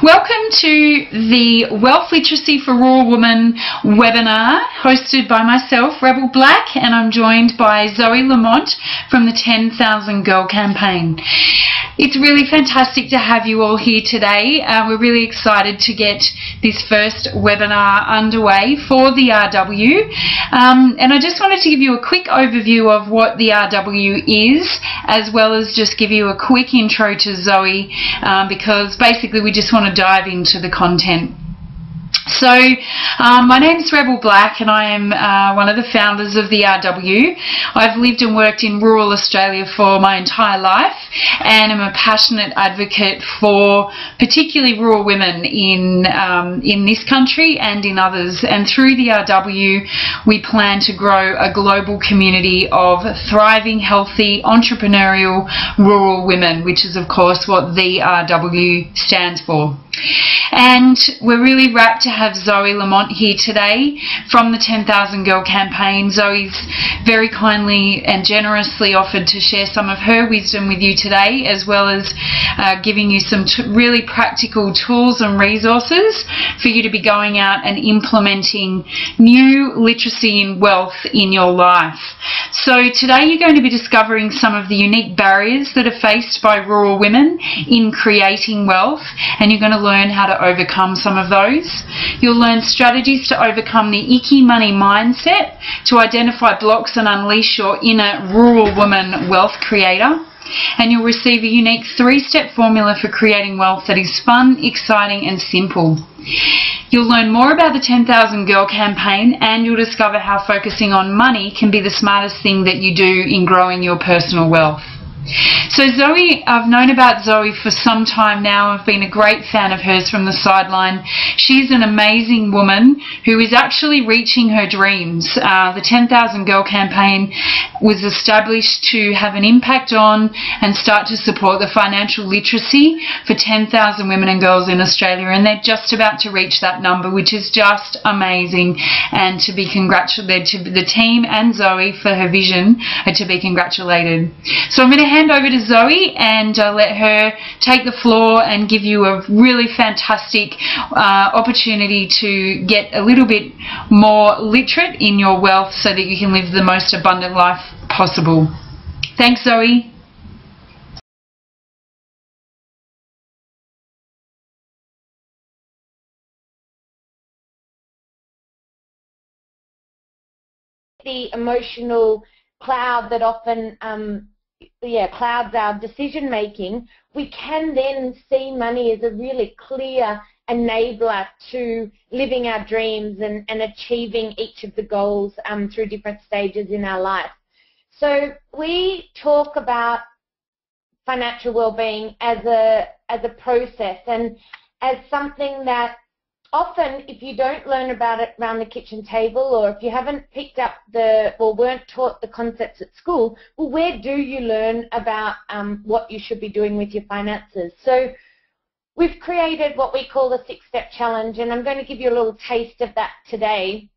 Welcome to the Wealth Literacy for Rural Women webinar hosted by myself, Rebel Black, and I'm joined by Zoe Lamont from the 10,000 Girl Campaign. It's really fantastic to have you all here today. We're really excited to get this first webinar underway for the RW. And I just wanted to give you a quick overview of what the RW is, as well as just give you a quick intro to Zoe, because basically we just want to dive into the content. So my name's Rebel Black and I am one of the founders of the RW. I've lived and worked in rural Australia for my entire life and am a passionate advocate for particularly rural women in this country and in others. And through the RW we plan to grow a global community of thriving, healthy, entrepreneurial rural women, which is of course what the RW stands for. And we're really rapt to have Zoe Lamont here today from the 10,000 Girl Campaign. Zoe's very kindly and generously offered to share some of her wisdom with you today, as well as giving you some really practical tools and resources for you to be going out and implementing new literacy and wealth in your life. So today you're going to be discovering some of the unique barriers that are faced by rural women in creating wealth, and you're going to learn how to overcome some of those. You'll learn strategies to overcome the icky money mindset, to identify blocks and unleash your inner rural woman wealth creator. And you'll receive a unique 3-step formula for creating wealth that is fun, exciting and simple. You'll learn more about the 10,000 Girl Campaign, and you'll discover how focusing on money can be the smartest thing that you do in growing your personal wealth. So Zoe, I've known about Zoe for some time now. I've been a great fan of hers from the sideline. She's an amazing woman who is actually reaching her dreams. The 10,000 Girl Campaign was established to have an impact on and start to support the financial literacy for 10,000 women and girls in Australia, and they're just about to reach that number, which is just amazing, and to be congratulated to the team and Zoe for her vision, and to be congratulated. So I'm going to hand over to Zoe and let her take the floor and give you a really fantastic opportunity to get a little bit more literate in your wealth so that you can live the most abundant life possible. Thanks, Zoe. The emotional cloud that often clouds our decision making, we can then see money as a really clear enabler to living our dreams and achieving each of the goals through different stages in our life. So we talk about financial well-being as a process and as something that often, if you don't learn about it around the kitchen table, or if you haven't picked up or weren't taught the concepts at school, well, where do you learn about what you should be doing with your finances? So we've created what we call the 6-step challenge, and I'm going to give you a little taste of that today.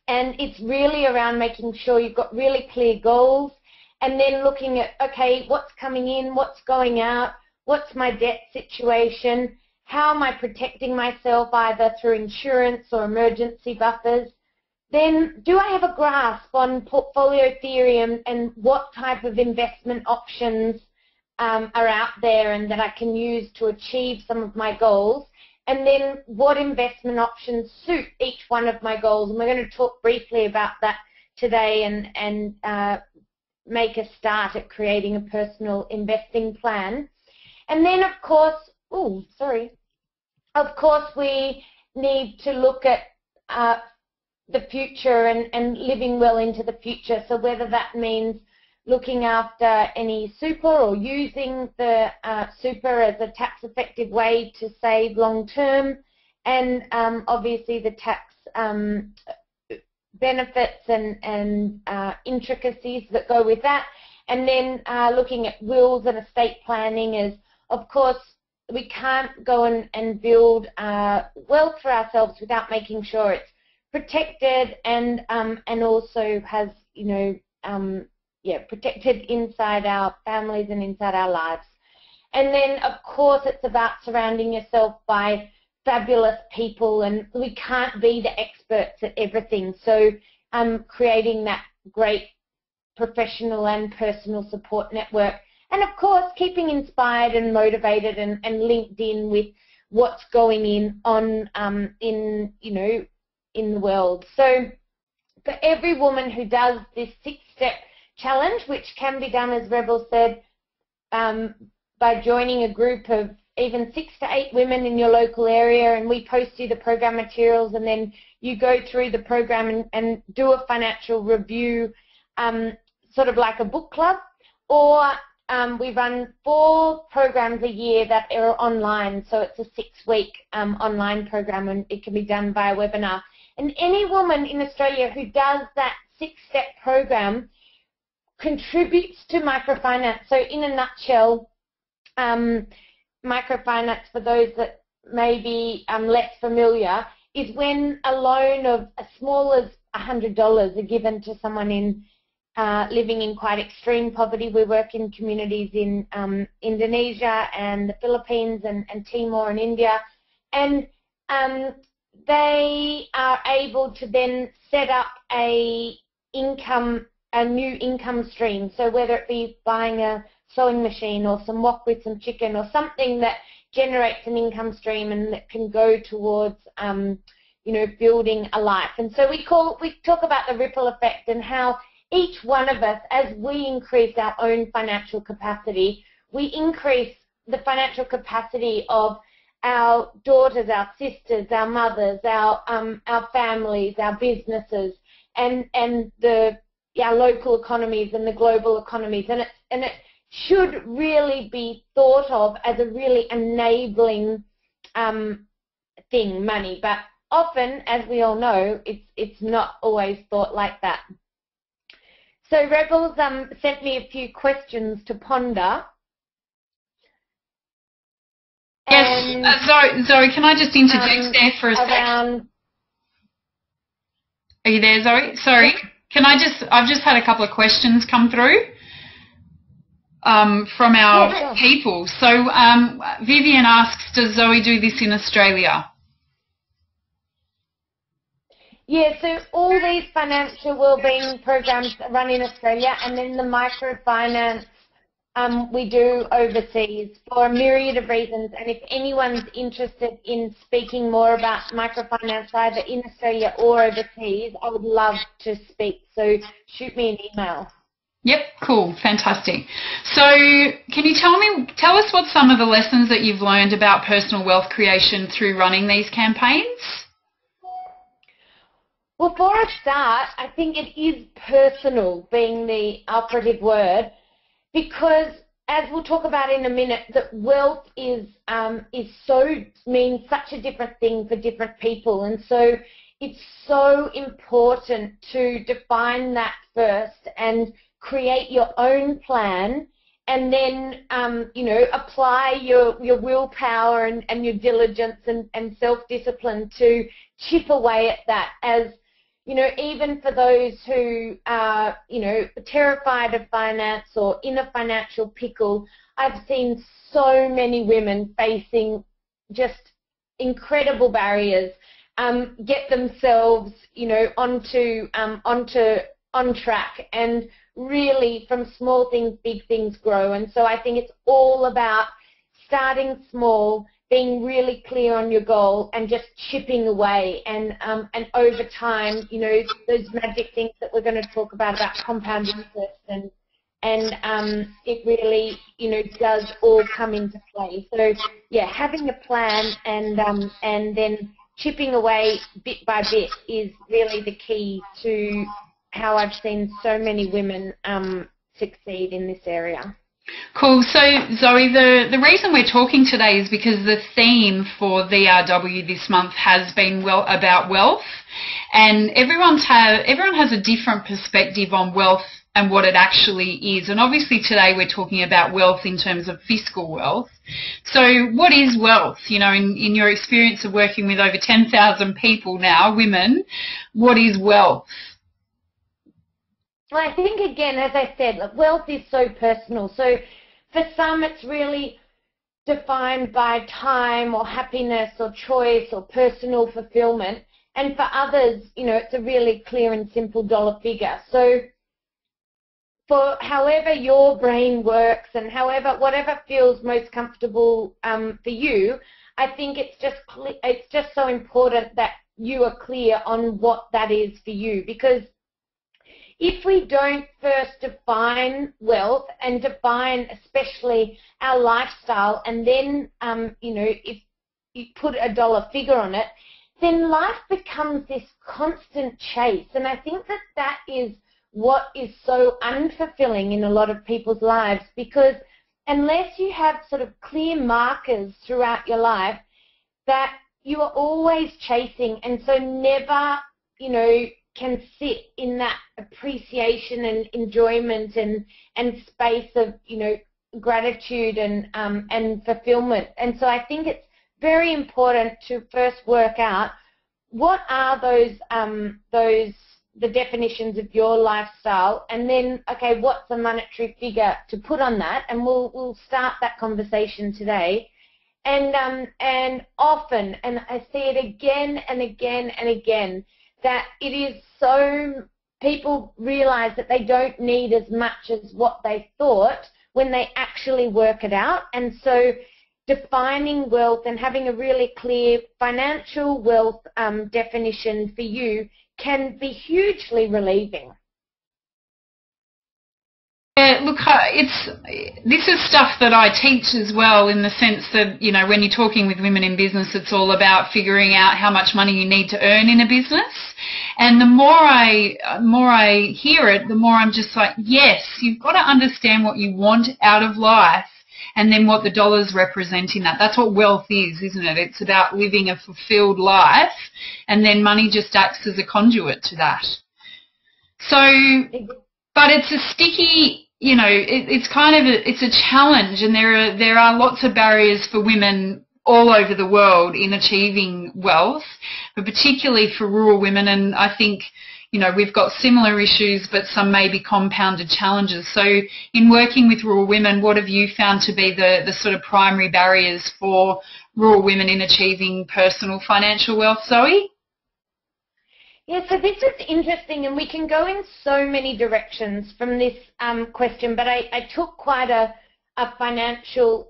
And it's really around making sure you've got really clear goals, and then looking at, okay, what's coming in, what's going out, what's my debt situation, how am I protecting myself either through insurance or emergency buffers? Then do I have a grasp on portfolio theory and what type of investment options are out there and that I can use to achieve some of my goals? And then what investment options suit each one of my goals? And we're going to talk briefly about that today and make a start at creating a personal investing plan. And then of course, of course, we need to look at the future and living well into the future. So whether that means looking after any super or using the super as a tax-effective way to save long-term, and obviously the tax benefits and intricacies that go with that. And then looking at wills and estate planning is, of course, we can't go and build wealth for ourselves without making sure it's protected and also has, protected inside our families and inside our lives. And then, of course, it's about surrounding yourself by fabulous people, and we can't be the experts at everything. So creating that great professional and personal support network. And, of course, keeping inspired and motivated and linked in with what's going on in the world. So for every woman who does this 6-step challenge, which can be done, as Rebel said, by joining a group of even 6 to 8 women in your local area, and we post you the program materials, and then you go through the program and do a financial review, sort of like a book club, or we run 4 programs a year that are online, so it's a 6-week online program, and it can be done via webinar. And any woman in Australia who does that 6-step program contributes to microfinance. So in a nutshell, microfinance, for those that may be less familiar, is when a loan of as small as $100 are given to someone in living in quite extreme poverty. We work in communities in Indonesia and the Philippines and Timor and India, and they are able to then set up a new income stream. So whether it be buying a sewing machine or some wok with some chicken or something that generates an income stream and that can go towards building a life. And so we talk about the ripple effect and how each one of us, as we increase our own financial capacity, we increase the financial capacity of our daughters, our sisters, our mothers, our families, our businesses, and our local economies and the global economies. And it should really be thought of as a really enabling thing, money. But often, as we all know, it's not always thought like that. So Rebels sent me a few questions to ponder. Yes, Zoe, can I just interject there for a second? Are you there, Zoe? Sorry. I've just had a couple of questions come through from our people. So Vivian asks, does Zoe do this in Australia? Yeah, so all these financial wellbeing programs run in Australia, and then the microfinance we do overseas for a myriad of reasons. And if anyone's interested in speaking more about microfinance either in Australia or overseas, I would love to speak. So shoot me an email. Yep, cool, fantastic. So can you tell us what some of the lessons that you've learned about personal wealth creation through running these campaigns? Well, for a start, I think it is personal being the operative word, because as we'll talk about in a minute, that wealth means such a different thing for different people, and so it's so important to define that first and create your own plan, and then apply your willpower and your diligence and self-discipline to chip away at that. As even for those who are, terrified of finance or in a financial pickle, I've seen so many women facing just incredible barriers, get themselves, on track, and really from small things, big things grow. And so I think it's all about starting small, being really clear on your goal, and just chipping away, and over time, those magic things that we're going to talk about compound interest, and it really, does all come into play. So yeah, having a plan and then chipping away bit by bit is really the key to how I've seen so many women succeed in this area. Cool. So, Zoe, the reason we're talking today is because the theme for VRW this month has been about wealth, and everyone has a different perspective on wealth and what it actually is. And obviously today we're talking about wealth in terms of fiscal wealth. So what is wealth? In your experience of working with over 10,000 people now, women, what is wealth? Well, I think, again, as I said, wealth is so personal. So for some, it's really defined by time or happiness or choice or personal fulfillment. And for others, you know, it's a really clear and simple dollar figure. So for however your brain works and whatever feels most comfortable for you, I think it's just so important that you are clear on what that is for you, because if we don't first define wealth and define especially our lifestyle, and then you know, if you put a dollar figure on it, then life becomes this constant chase. And I think that that is what is so unfulfilling in a lot of people's lives, because unless you have sort of clear markers throughout your life that you are always chasing, and so never, you know, can sit in that appreciation and enjoyment and space of, you know, gratitude and fulfillment. And so I think it's very important to first work out what are the definitions of your lifestyle, and then, okay, what's a monetary figure to put on that, and we'll start that conversation today. And often, and I see it again and again and again, that it is so, people realize that they don't need as much as what they thought when they actually work it out. And so defining wealth and having a really clear financial wealth definition for you can be hugely relieving. Yeah, look, this is stuff that I teach as well, in the sense that, you know, when you're talking with women in business, it's all about figuring out how much money you need to earn in a business. And the more I hear it, the more I'm just like, yes, you've got to understand what you want out of life, and then what the dollars represent in that. That's what wealth is, isn't it? It's about living a fulfilled life, and then money just acts as a conduit to that. So, but it's a sticky, you know, it's kind of it's a challenge, and there are lots of barriers for women all over the world in achieving wealth, but particularly for rural women. And I think, you know, we've got similar issues, but some may be compounded challenges. So in working with rural women, what have you found to be the sort of primary barriers for rural women in achieving personal financial wealth, Zoe? Yeah, so this is interesting, and we can go in so many directions from this question, but I took quite a financial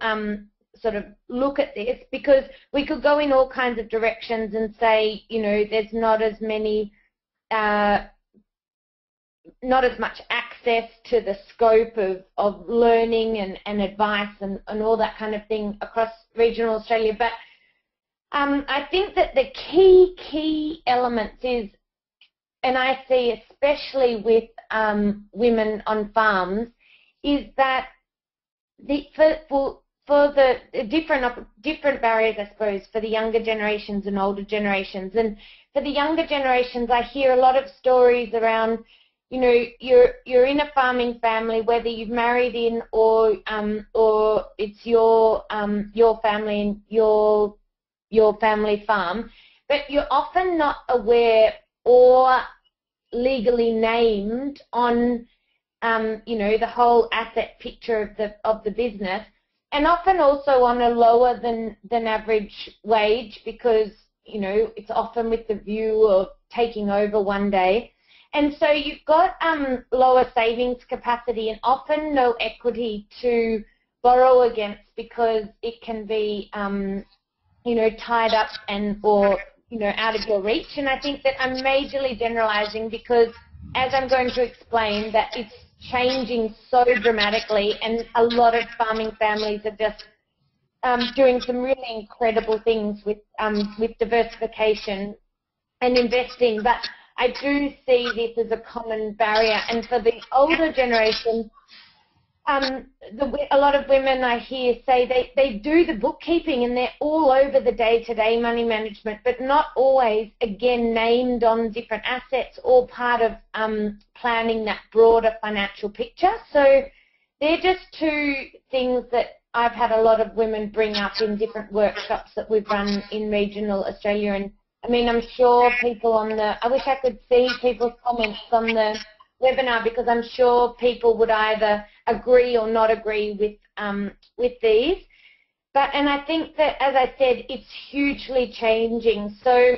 sort of look at this, because we could go in all kinds of directions and say, you know, there's not as much access to the scope of learning and advice and all that kind of thing across regional Australia. But I think that the key elements is, and I see especially with women on farms, is that for the different barriers, I suppose, for the younger generations and older generations. And for the younger generations, I hear a lot of stories around, you know, you're in a farming family, whether you've married in or it's your family and your family farm, but you're often not aware or legally named on you know, the whole asset picture of the business, and often also on a lower than average wage, because, you know, it's often with the view of taking over one day. And so you've got lower savings capacity and often no equity to borrow against, because it can be you know, tied up or you know, out of your reach. And I think that I'm majorly generalizing, because as I'm going to explain, that it's changing so dramatically, and a lot of farming families are just doing some really incredible things with diversification and investing. But I do see this as a common barrier. And for the older generation, a lot of women I hear say they do the bookkeeping and they're all over the day-to-day money management, but not always, again, named on different assets or part of planning that broader financial picture. So they're just two things that I've had a lot of women bring up in different workshops that we've run in regional Australia. And I mean, I'm sure people I wish I could see people's comments on the webinar, because I'm sure people would either agree or not agree with these. and I think that, as I said, it's hugely changing. So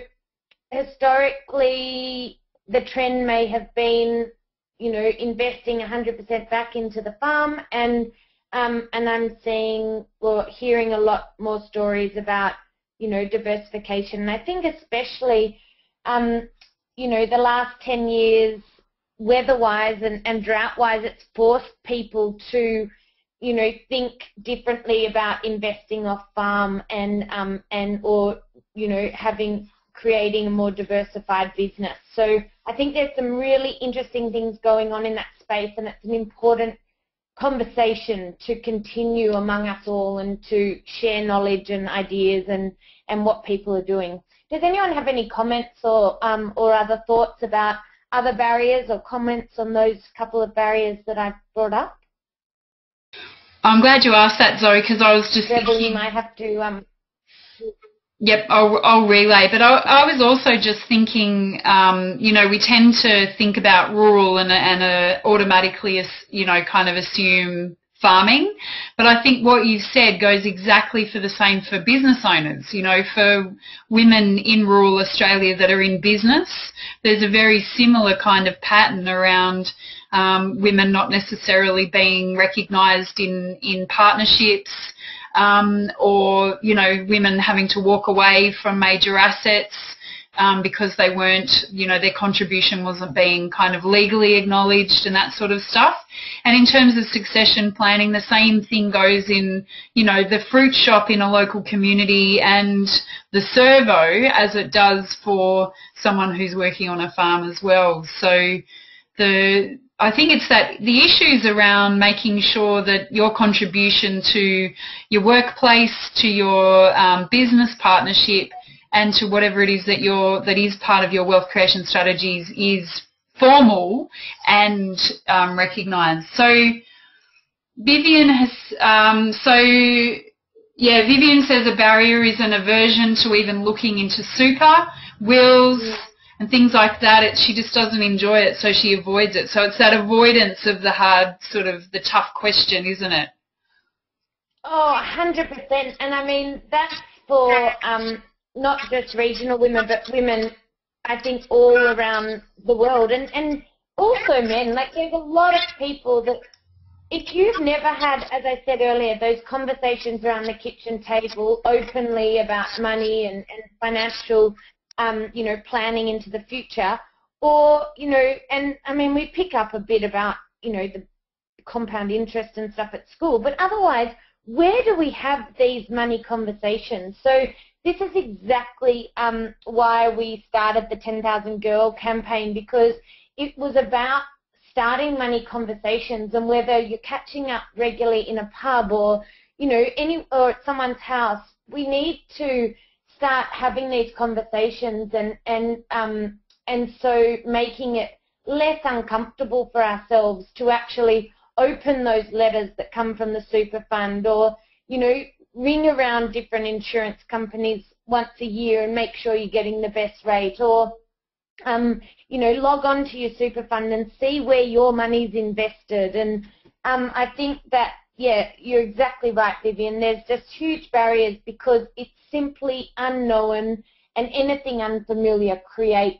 historically, the trend may have been, investing 100% back into the farm, and I'm seeing or hearing a lot more stories about, diversification. And I think especially, the last 10 years, weather-wise and drought-wise, it's forced people to, think differently about investing off farm and creating a more diversified business. So I think there's some really interesting things going on in that space, and it's an important conversation to continue among us all and to share knowledge and ideas and what people are doing. Does anyone have any comments or other thoughts about other barriers or comments on those couple of barriers that I've brought up? I'm glad you asked that, Zoe, because I was just Rebel, thinking... you might have to... Yep, I'll relay. But I was also just thinking, we tend to think about rural and automatically, kind of assume farming. But I think what you've said goes exactly for the same for business owners. For women in rural Australia that are in business, there's a very similar kind of pattern around women not necessarily being recognised in partnerships, or, women having to walk away from major assets because they weren't, their contribution wasn't being kind of legally acknowledged and that sort of stuff. And in terms of succession planning, the same thing goes in, the fruit shop in a local community and the servo as it does for someone who's working on a farm as well. So I think it's that the issues around making sure that your contribution to your workplace, to your business partnership, and to whatever it is that is part of your wealth creation strategies is formal and recognised. So Vivian has Vivian says a barrier is an aversion to even looking into super wills. Yeah. And things like that, she just doesn't enjoy it, so she avoids it. So it's that avoidance of the hard, sort of the tough question, isn't it? Oh, 100%. And I mean, that's for not just regional women, but women, I think, all around the world. And also men. Like, there's a lot of people that, if you've never had, as I said earlier, those conversations around the kitchen table openly about money and financial planning into the future, or, and I mean, we pick up a bit about, the compound interest and stuff at school, but otherwise, where do we have these money conversations? So this is exactly why we started the 10,000 Girl campaign, because it was about starting money conversations, and whether you're catching up regularly in a pub or, or at someone's house, we need to start having these conversations and so making it less uncomfortable for ourselves to actually open those letters that come from the super fund, or, ring around different insurance companies once a year and make sure you're getting the best rate, or, log on to your super fund and see where your money's invested. And I think that, yeah, you're exactly right, Vivian. There's just huge barriers because it's simply unknown, and anything unfamiliar creates,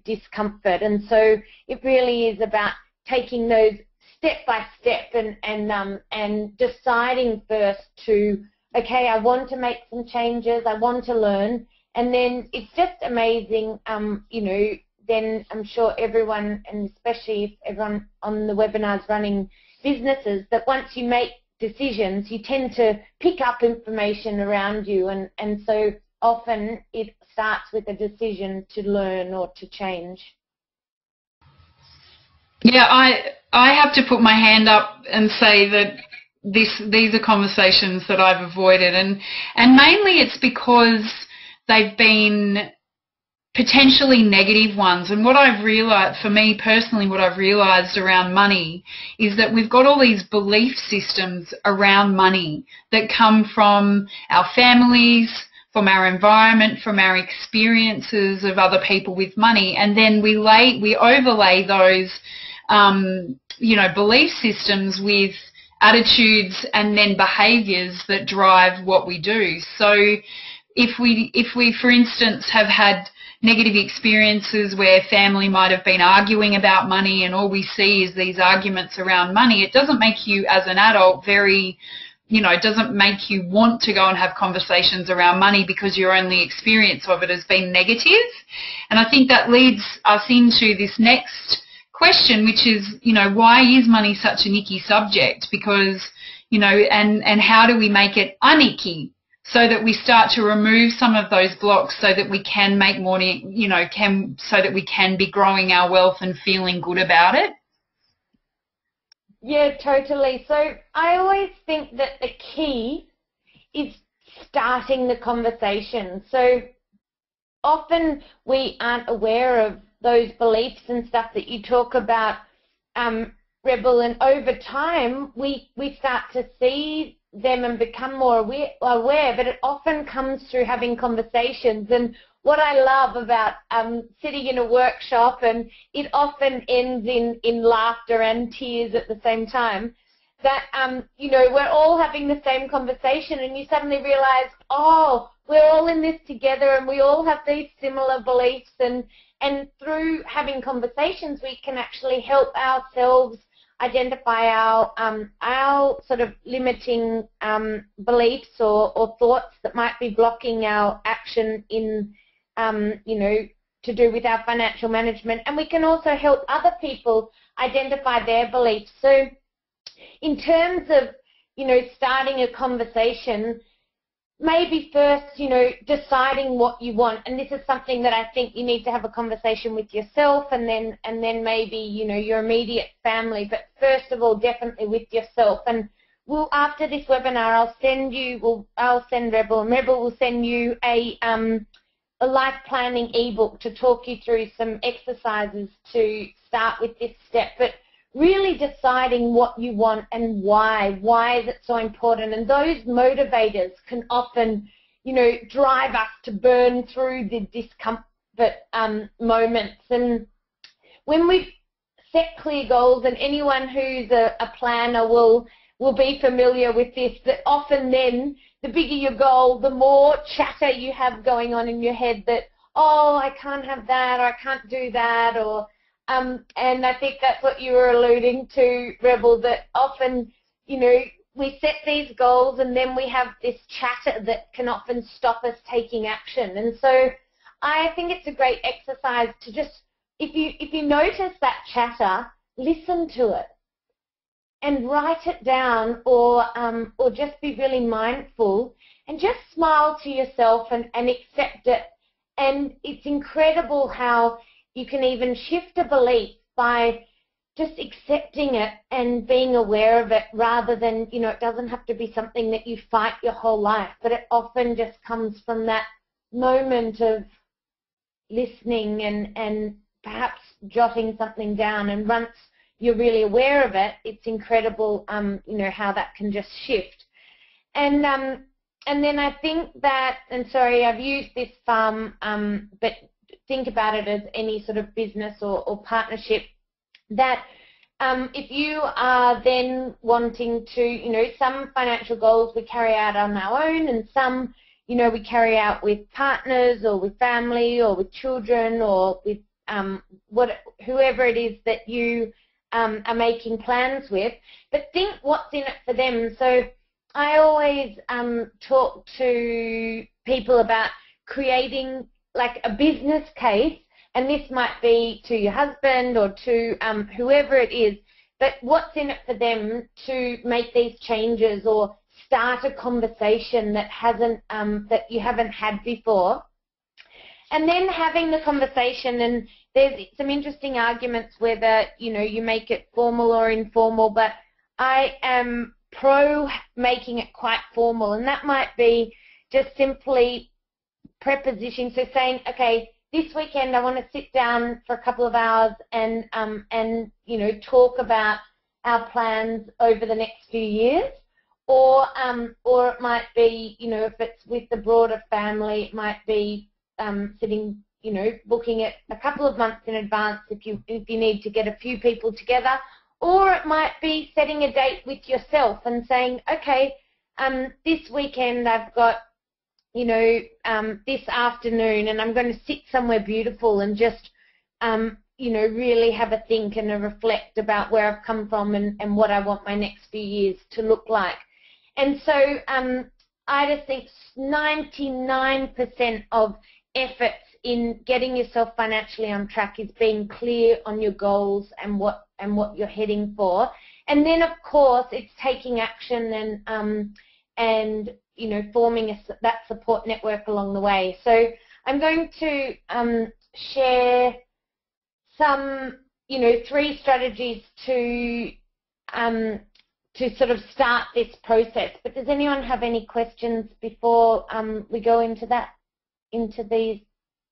discomfort. And so it really is about taking those step by step and deciding first to, okay, I want to make some changes, I want to learn, and then it's just amazing, then I'm sure everyone, and especially if everyone on the webinar is running businesses, that once you make decisions, you tend to pick up information around you, and so often it starts with a decision to learn or to change. Yeah, I have to put my hand up and say that these are conversations that I've avoided, and mainly it's because they've been potentially negative ones. And what I've realised, for me personally, what I've realised around money is that we've got all these belief systems around money that come from our families, from our environment, from our experiences of other people with money, and then we overlay those belief systems with attitudes and then behaviours that drive what we do. So if we, for instance, have had negative experiences where family might have been arguing about money and all we see is these arguments around money, it doesn't make you as an adult very, it doesn't make you want to go and have conversations around money because your only experience of it has been negative. And I think that leads us into this next question, which is, why is money such an icky subject? Because, and how do we make it unicky so that we start to remove some of those blocks so that we can make more, so that we can be growing our wealth and feeling good about it? Yeah, totally. So I always think that the key is starting the conversation. So often we aren't aware of those beliefs and stuff that you talk about, Rebel, and over time we start to see them and become more aware, but it often comes through having conversations. And what I love about sitting in a workshop, and it often ends in laughter and tears at the same time, that, we're all having the same conversation and you suddenly realize, oh, we're all in this together and we all have these similar beliefs, and through having conversations we can actually help ourselves identify our sort of limiting beliefs or thoughts that might be blocking our action in, to do with our financial management. And we can also help other people identify their beliefs. So in terms of, starting a conversation, maybe first, deciding what you want, and this is something that I think you need to have a conversation with yourself, and then maybe, your immediate family, but first of all, definitely with yourself. And after this webinar, I'll send Rebel, and Rebel will send you a life planning ebook to talk you through some exercises to start with this step. But really deciding what you want and why is it so important, and those motivators can often, drive us to burn through the discomfort moments. And when we set clear goals, and anyone who's a planner will be familiar with this, that often then the bigger your goal, the more chatter you have going on in your head that, oh, I can't have that, or I can't do that, or and I think that's what you were alluding to, Rebel, that often, we set these goals and then we have this chatter that can often stop us taking action. And so I think it's a great exercise to just, if you notice that chatter, listen to it and write it down, or just be really mindful and just smile to yourself and accept it. And it's incredible how you can even shift a belief by just accepting it and being aware of it, rather than, it doesn't have to be something that you fight your whole life, but it often just comes from that moment of listening and perhaps jotting something down. And once you're really aware of it, it's incredible, how that can just shift. And then I think that, and sorry, I've used this farm, but think about it as any sort of business or partnership, that if you are then wanting to, some financial goals we carry out on our own, and some, we carry out with partners or with family or with children or with whoever it is that you are making plans with. But think what's in it for them. So I always talk to people about creating like a business case, and this might be to your husband or to whoever it is, but what's in it for them to make these changes or start a conversation that that you haven't had before. And then having the conversation, and there's some interesting arguments whether, you make it formal or informal, but I am pro making it quite formal, and that might be just simply prepositioning, so saying, okay, this weekend I want to sit down for a couple of hours and talk about our plans over the next few years, or it might be, if it's with the broader family, it might be sitting, booking it a couple of months in advance if you need to get a few people together, Or it might be setting a date with yourself and saying, okay, this weekend I've got, you know, this afternoon, and I'm going to sit somewhere beautiful and just, you know, really have a think and a reflect about where I've come from and what I want my next few years to look like. And so I just think 99% of efforts in getting yourself financially on track is being clear on your goals and what you're heading for. And then, of course, it's taking action and you know, forming that support network along the way. So I'm going to share some, you know, 3 strategies to sort of start this process. But does anyone have any questions before we go into the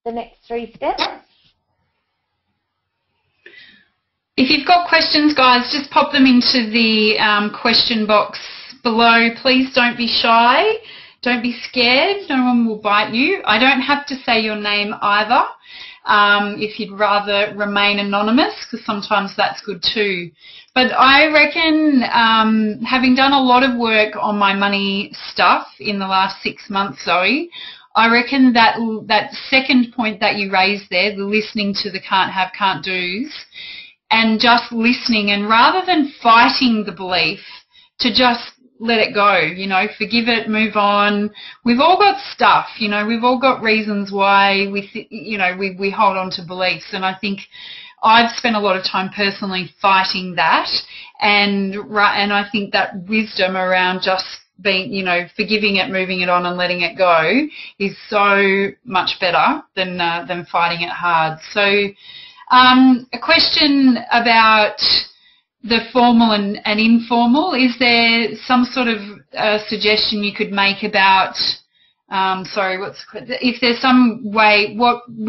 next 3 steps? If you've got questions, guys, just pop them into the question box below. Please don't be shy. Don't be scared. No one will bite you. I don't have to say your name either. If you'd rather remain anonymous, because sometimes that's good too. But I reckon, having done a lot of work on my money stuff in the last 6 months, Zoe, I reckon that second point that you raised there, the listening to the can't have, can't do's, and just listening, and rather than fighting the belief, to just let it go, you know, forgive it, move on. We've all got stuff, you know, we've all got reasons why we hold on to beliefs, and I think I've spent a lot of time personally fighting that, and I think that wisdom around just being, you know, forgiving it, moving it on and letting it go is so much better than fighting it hard. So a question about the formal and informal. Is there some sort of suggestion you could make about, if there's some way,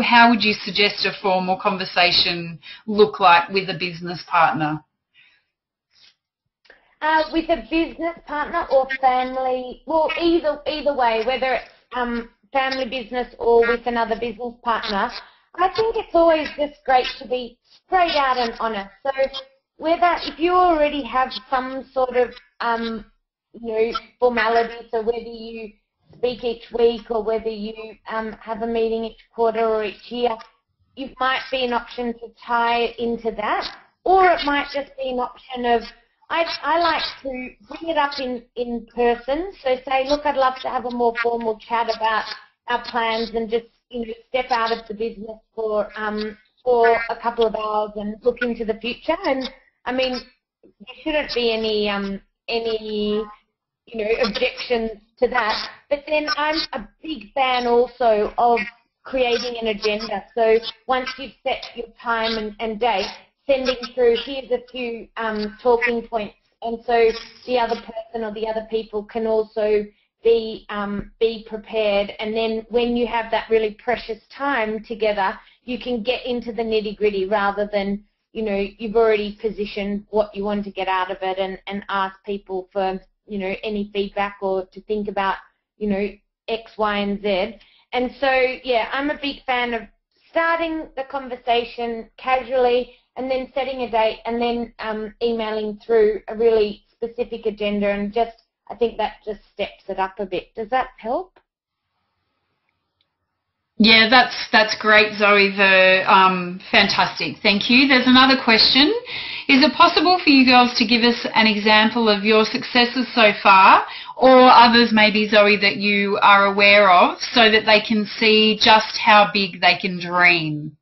how would you suggest a formal conversation look like with a business partner? With a business partner or family, well, either way, whether it's family business or with another business partner, I think it's always just great to be straight out and honest. So whether, if you already have some sort of, you know, formality, so whether you speak each week or whether you have a meeting each quarter or each year, it might be an option to tie into that, or it might just be an option of, I like to bring it up in person. So say, look, I'd love to have a more formal chat about our plans and just, you know, step out of the business for a couple of hours and look into the future. And I mean, there shouldn't be any you know, objections to that. But then I'm a big fan also of creating an agenda. So once you've set your time and date, sending through, here's a few talking points, and so the other person or the other people can also be prepared. And then when you have that really precious time together, you can get into the nitty-gritty rather than, you know, you've already positioned what you want to get out of it and ask people for, you know, any feedback or to think about, you know, X, Y, and Z. And so, yeah, I'm a big fan of starting the conversation casually and then setting a date and then emailing through a really specific agenda, and just, I think that just steps it up a bit. Does that help? Yeah, that's great, Zoe. Fantastic. Thank you. There's another question. Is it possible for you girls to give us an example of your successes so far, or others maybe, Zoe, that you are aware of, so that they can see just how big they can dream?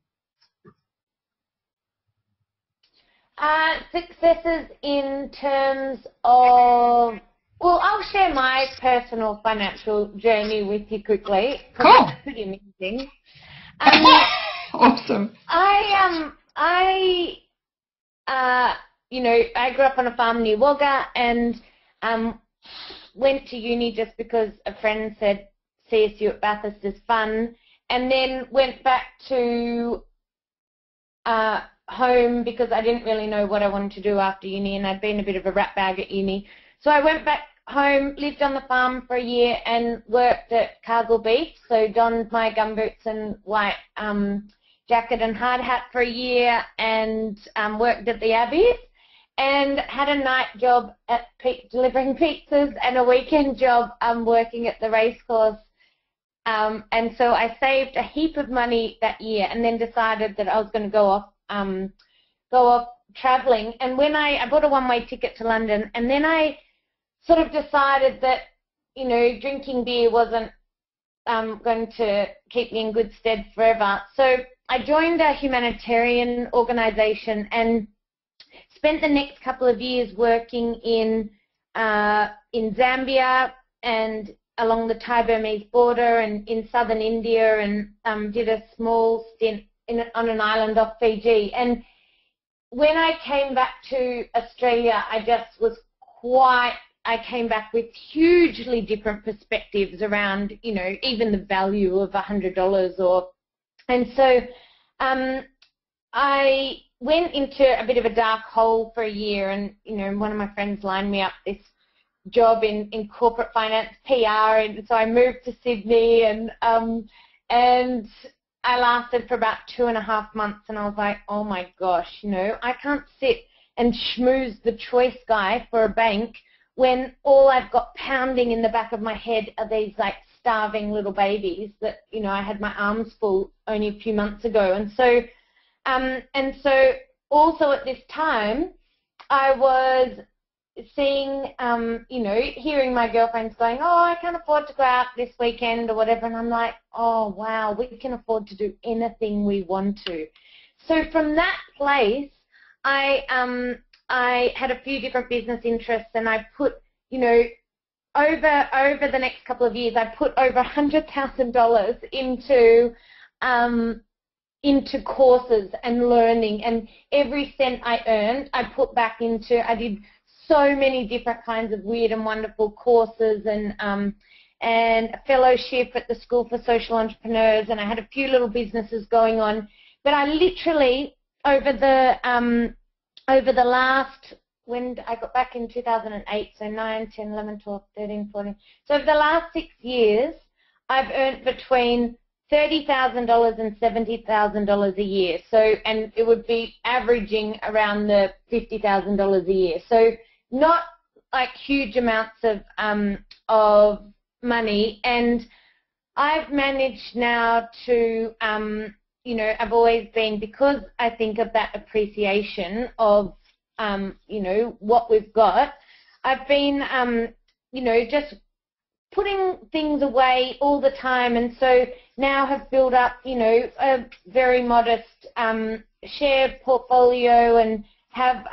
Successes in terms of, well, I'll share my personal financial journey with you quickly. Cool. It's pretty amazing. Awesome. You know, I grew up on a farm near Wagga and went to uni just because a friend said CSU at Bathurst is fun, and then went back to home because I didn't really know what I wanted to do after uni, and I'd been a bit of a rat bag at uni. So I went back home, lived on the farm for a year and worked at Cargill Beef, so donned my gumboots and white jacket and hard hat for a year and worked at the Abbeys. and had a night job at delivering pizzas and a weekend job working at the racecourse. And so I saved a heap of money that year, and then decided that I was going to go off traveling. And when I bought a one-way ticket to London, and then I sort of decided that, you know, drinking beer wasn't going to keep me in good stead forever. So I joined a humanitarian organization and spent the next couple of years working in Zambia and along the Thai-Burmese border and in southern India, and did a small stint on an island off Fiji. And when I came back to Australia, I came back with hugely different perspectives around, you know, even the value of $100 and so I went into a bit of a dark hole for a year, and, you know, one of my friends lined me up this job in corporate finance PR, and so I moved to Sydney, and I lasted for about 2.5 months, and I was like, oh my gosh, you know, I can't sit and schmooze the choice guy for a bank when all I've got pounding in the back of my head are these like starving little babies that, you know, I had my arms full only a few months ago. And so also at this time I was seeing, you know, hearing my girlfriends going, oh, I can't afford to go out this weekend or whatever, and I'm like, oh wow, we can afford to do anything we want to. So from that place, I had a few different business interests, and I put, you know, over the next couple of years, I put over $100,000 into courses and learning, and every cent I earned, I put back into. I did so many different kinds of weird and wonderful courses, and a fellowship at the School for Social Entrepreneurs, and I had a few little businesses going on. But I literally, over the last, when I got back in 2008, so 9, 10, 11, 12, 13, 14. So over the last 6 years, I've earned between $30,000 and $70,000 a year. So, and it would be averaging around the $50,000 a year. So not like huge amounts of money. And I've managed now to, you know, I've always been, because I think of that appreciation of, you know, what we've got, I've been, you know, just putting things away all the time, and so now have built up, you know, a very modest share portfolio, and have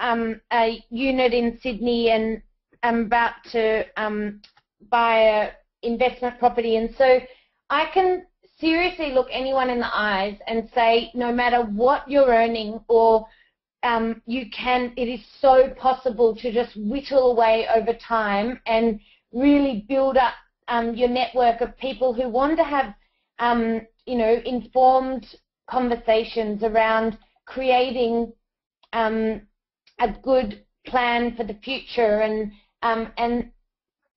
a unit in Sydney, and I'm about to buy a investment property. And so I can seriously look anyone in the eyes and say, no matter what you're earning, or it is so possible to just whittle away over time and really build up your network of people who want to have, you know, informed conversations around creating a good plan for the future, and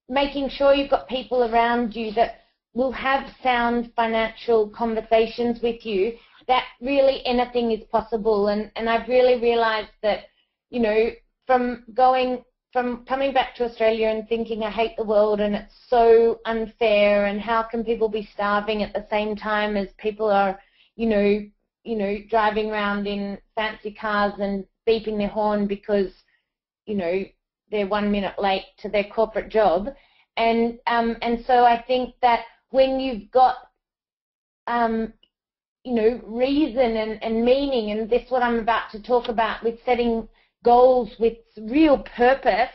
making sure you've got people around you that will have sound financial conversations with you, that really anything is possible. And I've really realized that, you know, from coming back to Australia and thinking I hate the world and it's so unfair, and how can people be starving at the same time as people are, you know, driving around in fancy cars and beeping their horn because, you know, they're 1 minute late to their corporate job. And so I think that when you've got, you know, reason and meaning, and this is what I'm about to talk about, with setting goals with real purpose,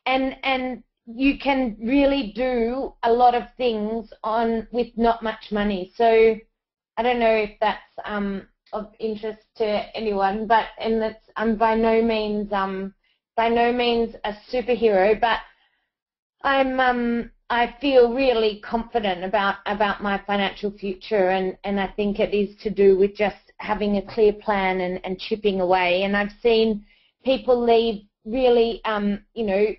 and you can really do a lot of things with not much money. So I don't know if that's of interest to anyone, but I'm by no means a superhero, but I feel really confident about my financial future, and I think it is to do with just having a clear plan and chipping away. And I've seen people leave really, you know,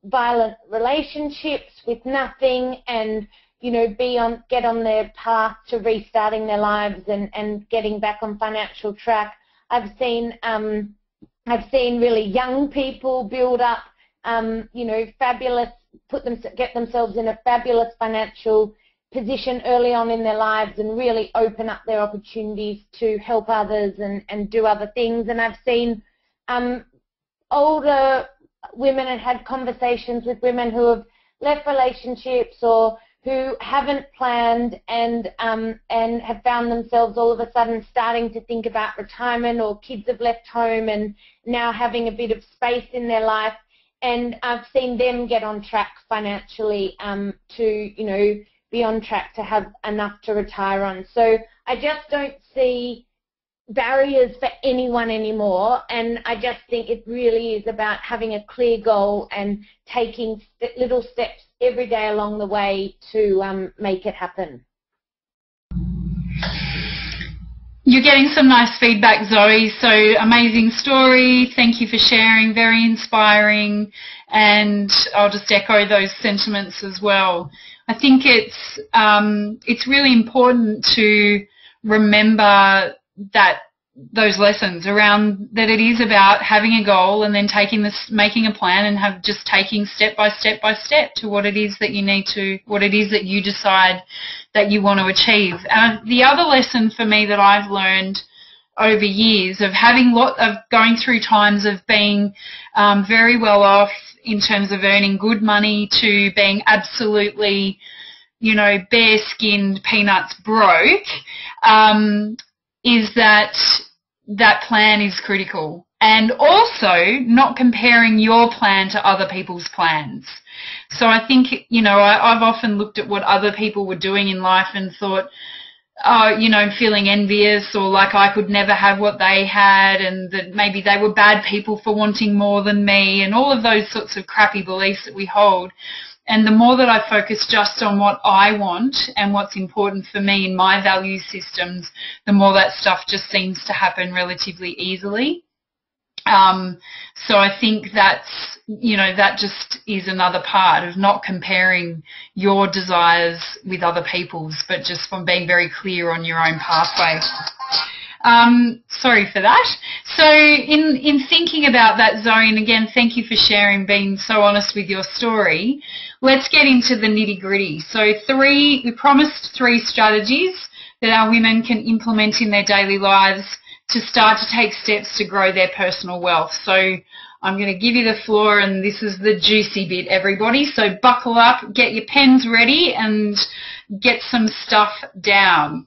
violent relationships with nothing, and, you know, get on their path to restarting their lives and getting back on financial track. I've seen I've seen really young people build up, you know, fabulous, get themselves in a fabulous financial position early on in their lives and really open up their opportunities to help others and do other things. And I've seen older women and had conversations with women who have left relationships or who haven't planned and have found themselves all of a sudden starting to think about retirement, or kids have left home and now having a bit of space in their life. And I've seen them get on track financially to, you know, be on track to have enough to retire on. So I just don't see barriers for anyone anymore, and I just think it really is about having a clear goal and taking little steps every day along the way to make it happen. You're getting some nice feedback, Zoe, so amazing story. Thank you for sharing, very inspiring, and I'll just echo those sentiments as well. I think it's really important to remember that those lessons around that it is about having a goal and then making a plan and just taking step by step by step to what it is that you need to, what it is that you decide that you want to achieve. The other lesson for me that I've learned over years of going through times of being very well off in terms of earning good money to being absolutely, you know, bare-skinned, peanuts broke, is that plan is critical. And also not comparing your plan to other people's plans. So I think, you know, I've often looked at what other people were doing in life and thought, oh, you know, feeling envious or like I could never have what they had and that maybe they were bad people for wanting more than me and all of those sorts of crappy beliefs that we hold. And the more that I focus just on what I want and what's important for me in my value systems, the more that stuff just seems to happen relatively easily. So I think that's, you know, that just is another part of not comparing your desires with other people's, but just from being very clear on your own pathway. Sorry for that. So in thinking about that, Zoe, and again, thank you for sharing, being so honest with your story, let's get into the nitty-gritty. So we promised 3 strategies that our women can implement in their daily lives to start to take steps to grow their personal wealth. So I'm going to give you the floor, and this is the juicy bit, everybody. So buckle up, get your pens ready, and get some stuff down.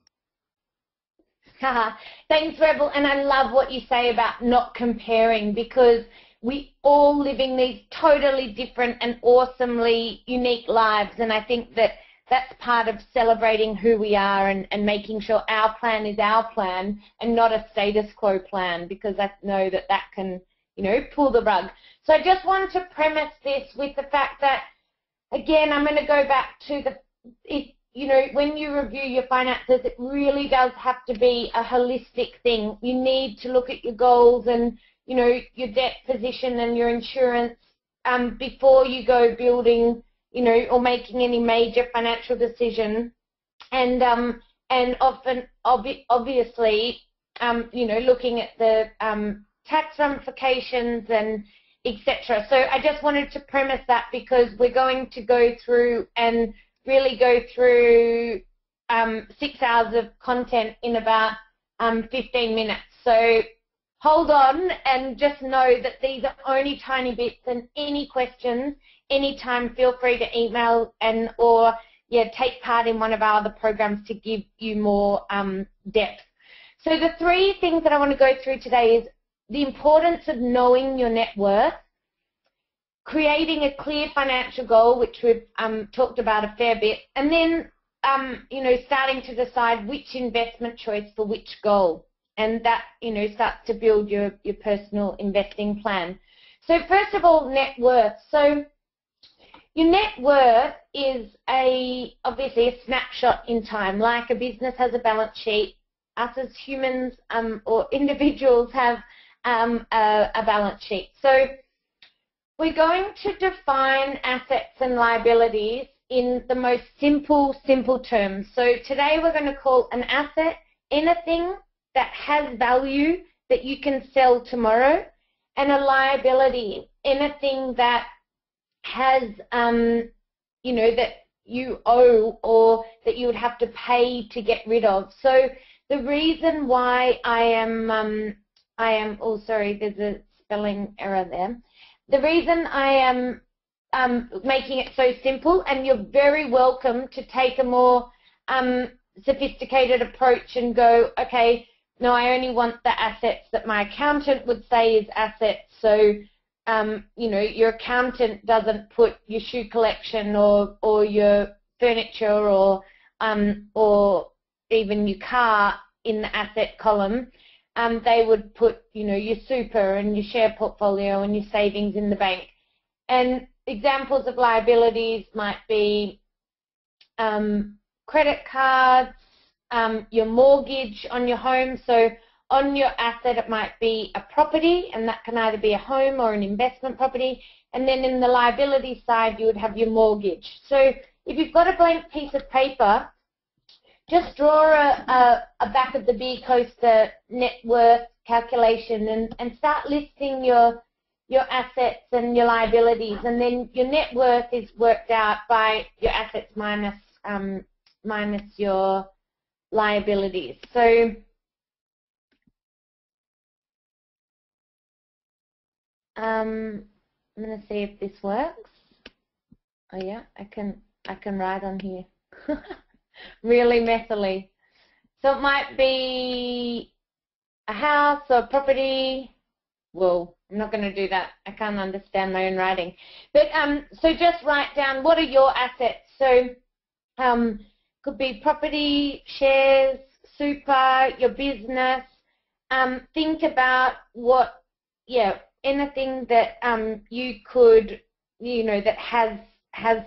Thanks, Rebel, and I love what you say about not comparing, because we all living these totally different and awesomely unique lives, and I think that that's part of celebrating who we are and making sure our plan is our plan and not a status quo plan, because I know that that can, you know, pull the rug. So I just want to premise this with the fact that, again, I'm going to go back to you know, when you review your finances, it really does have to be a holistic thing. You need to look at your goals and, you know, your debt position and your insurance before you go building, you know, or making any major financial decision. And often, obviously, you know, looking at the tax ramifications and etc. So I just wanted to premise that, because we're going to go through and really go through 6 hours of content in about 15 minutes. So hold on and just know that these are only tiny bits, and any questions, anytime, feel free to email or take part in one of our other programs to give you more depth. So the 3 things that I want to go through today is the importance of knowing your net worth, creating a clear financial goal, which we've talked about a fair bit, and then you know, starting to decide which investment choice for which goal, and that, you know, starts to build your personal investing plan. So first of all, net worth. So your net worth is obviously a snapshot in time. Like a business has a balance sheet, us as humans or individuals have a balance sheet. So we're going to define assets and liabilities in the most simple terms. So today we're going to call an asset anything that has value that you can sell tomorrow, and a liability, anything that has, you know, that you owe or that you would have to pay to get rid of. So the reason why I am, oh sorry, there's a spelling error there. The reason I am making it so simple, and you're very welcome to take a more sophisticated approach and go, okay, no, I only want the assets that my accountant would say is assets. So, you know, your accountant doesn't put your shoe collection or your furniture or even your car in the asset column. They would put, you know, your super and your share portfolio and your savings in the bank. And examples of liabilities might be credit cards, your mortgage on your home. So on your asset it might be a property, and that can either be a home or an investment property. And then in the liability side you would have your mortgage. So if you've got a blank piece of paper, just draw a back of the B Coaster net worth calculation and start listing your assets and your liabilities, and then your net worth is worked out by your assets minus your liabilities. So I'm going to see if this works. Oh yeah, I can write on here. Really messily. So it might be a house or a property. Well, I'm not going to do that. I can't understand my own writing. But so just write down what are your assets. So could be property, shares, super, your business. Think about what, anything that you could, you know, that has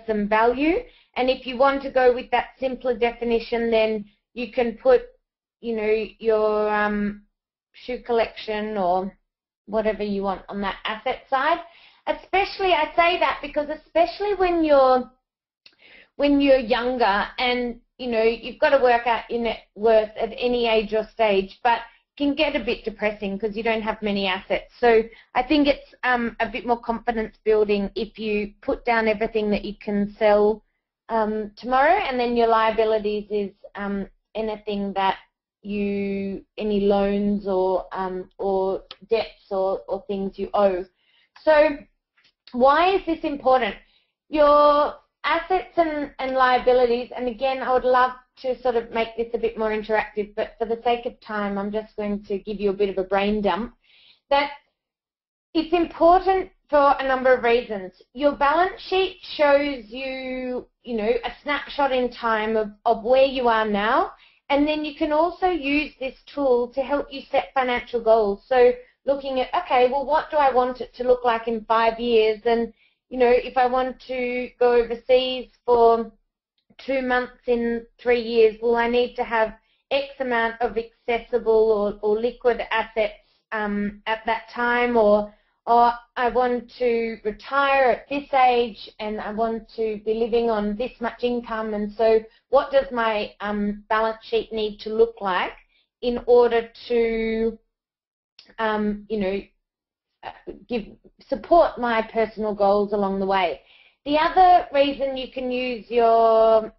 some value. And if you want to go with that simpler definition, then you can put, you know, your shoe collection or whatever you want on that asset side. Especially, I say that because especially when you're younger and, you know, you've got to work out your net worth at any age or stage, but it can get a bit depressing because you don't have many assets. So I think it's a bit more confidence building if you put down everything that you can sell tomorrow, and then your liabilities is anything that any loans or debts or things you owe. So why is this important? Your assets and liabilities, and again, I would love to sort of make this a bit more interactive, but for the sake of time, I'm just going to give you a bit of a brain dump, that it's important for a number of reasons. Your balance sheet shows you, you know, a snapshot in time of where you are now, and then you can also use this tool to help you set financial goals. So looking at, okay, well, what do I want it to look like in 5 years? And, you know, if I want to go overseas for 2 months in 3 years, well, I need to have X amount of accessible or liquid assets at that time, or I want to retire at this age and I want to be living on this much income, and so what does my balance sheet need to look like in order to, you know, support my personal goals along the way. The other reason you can use your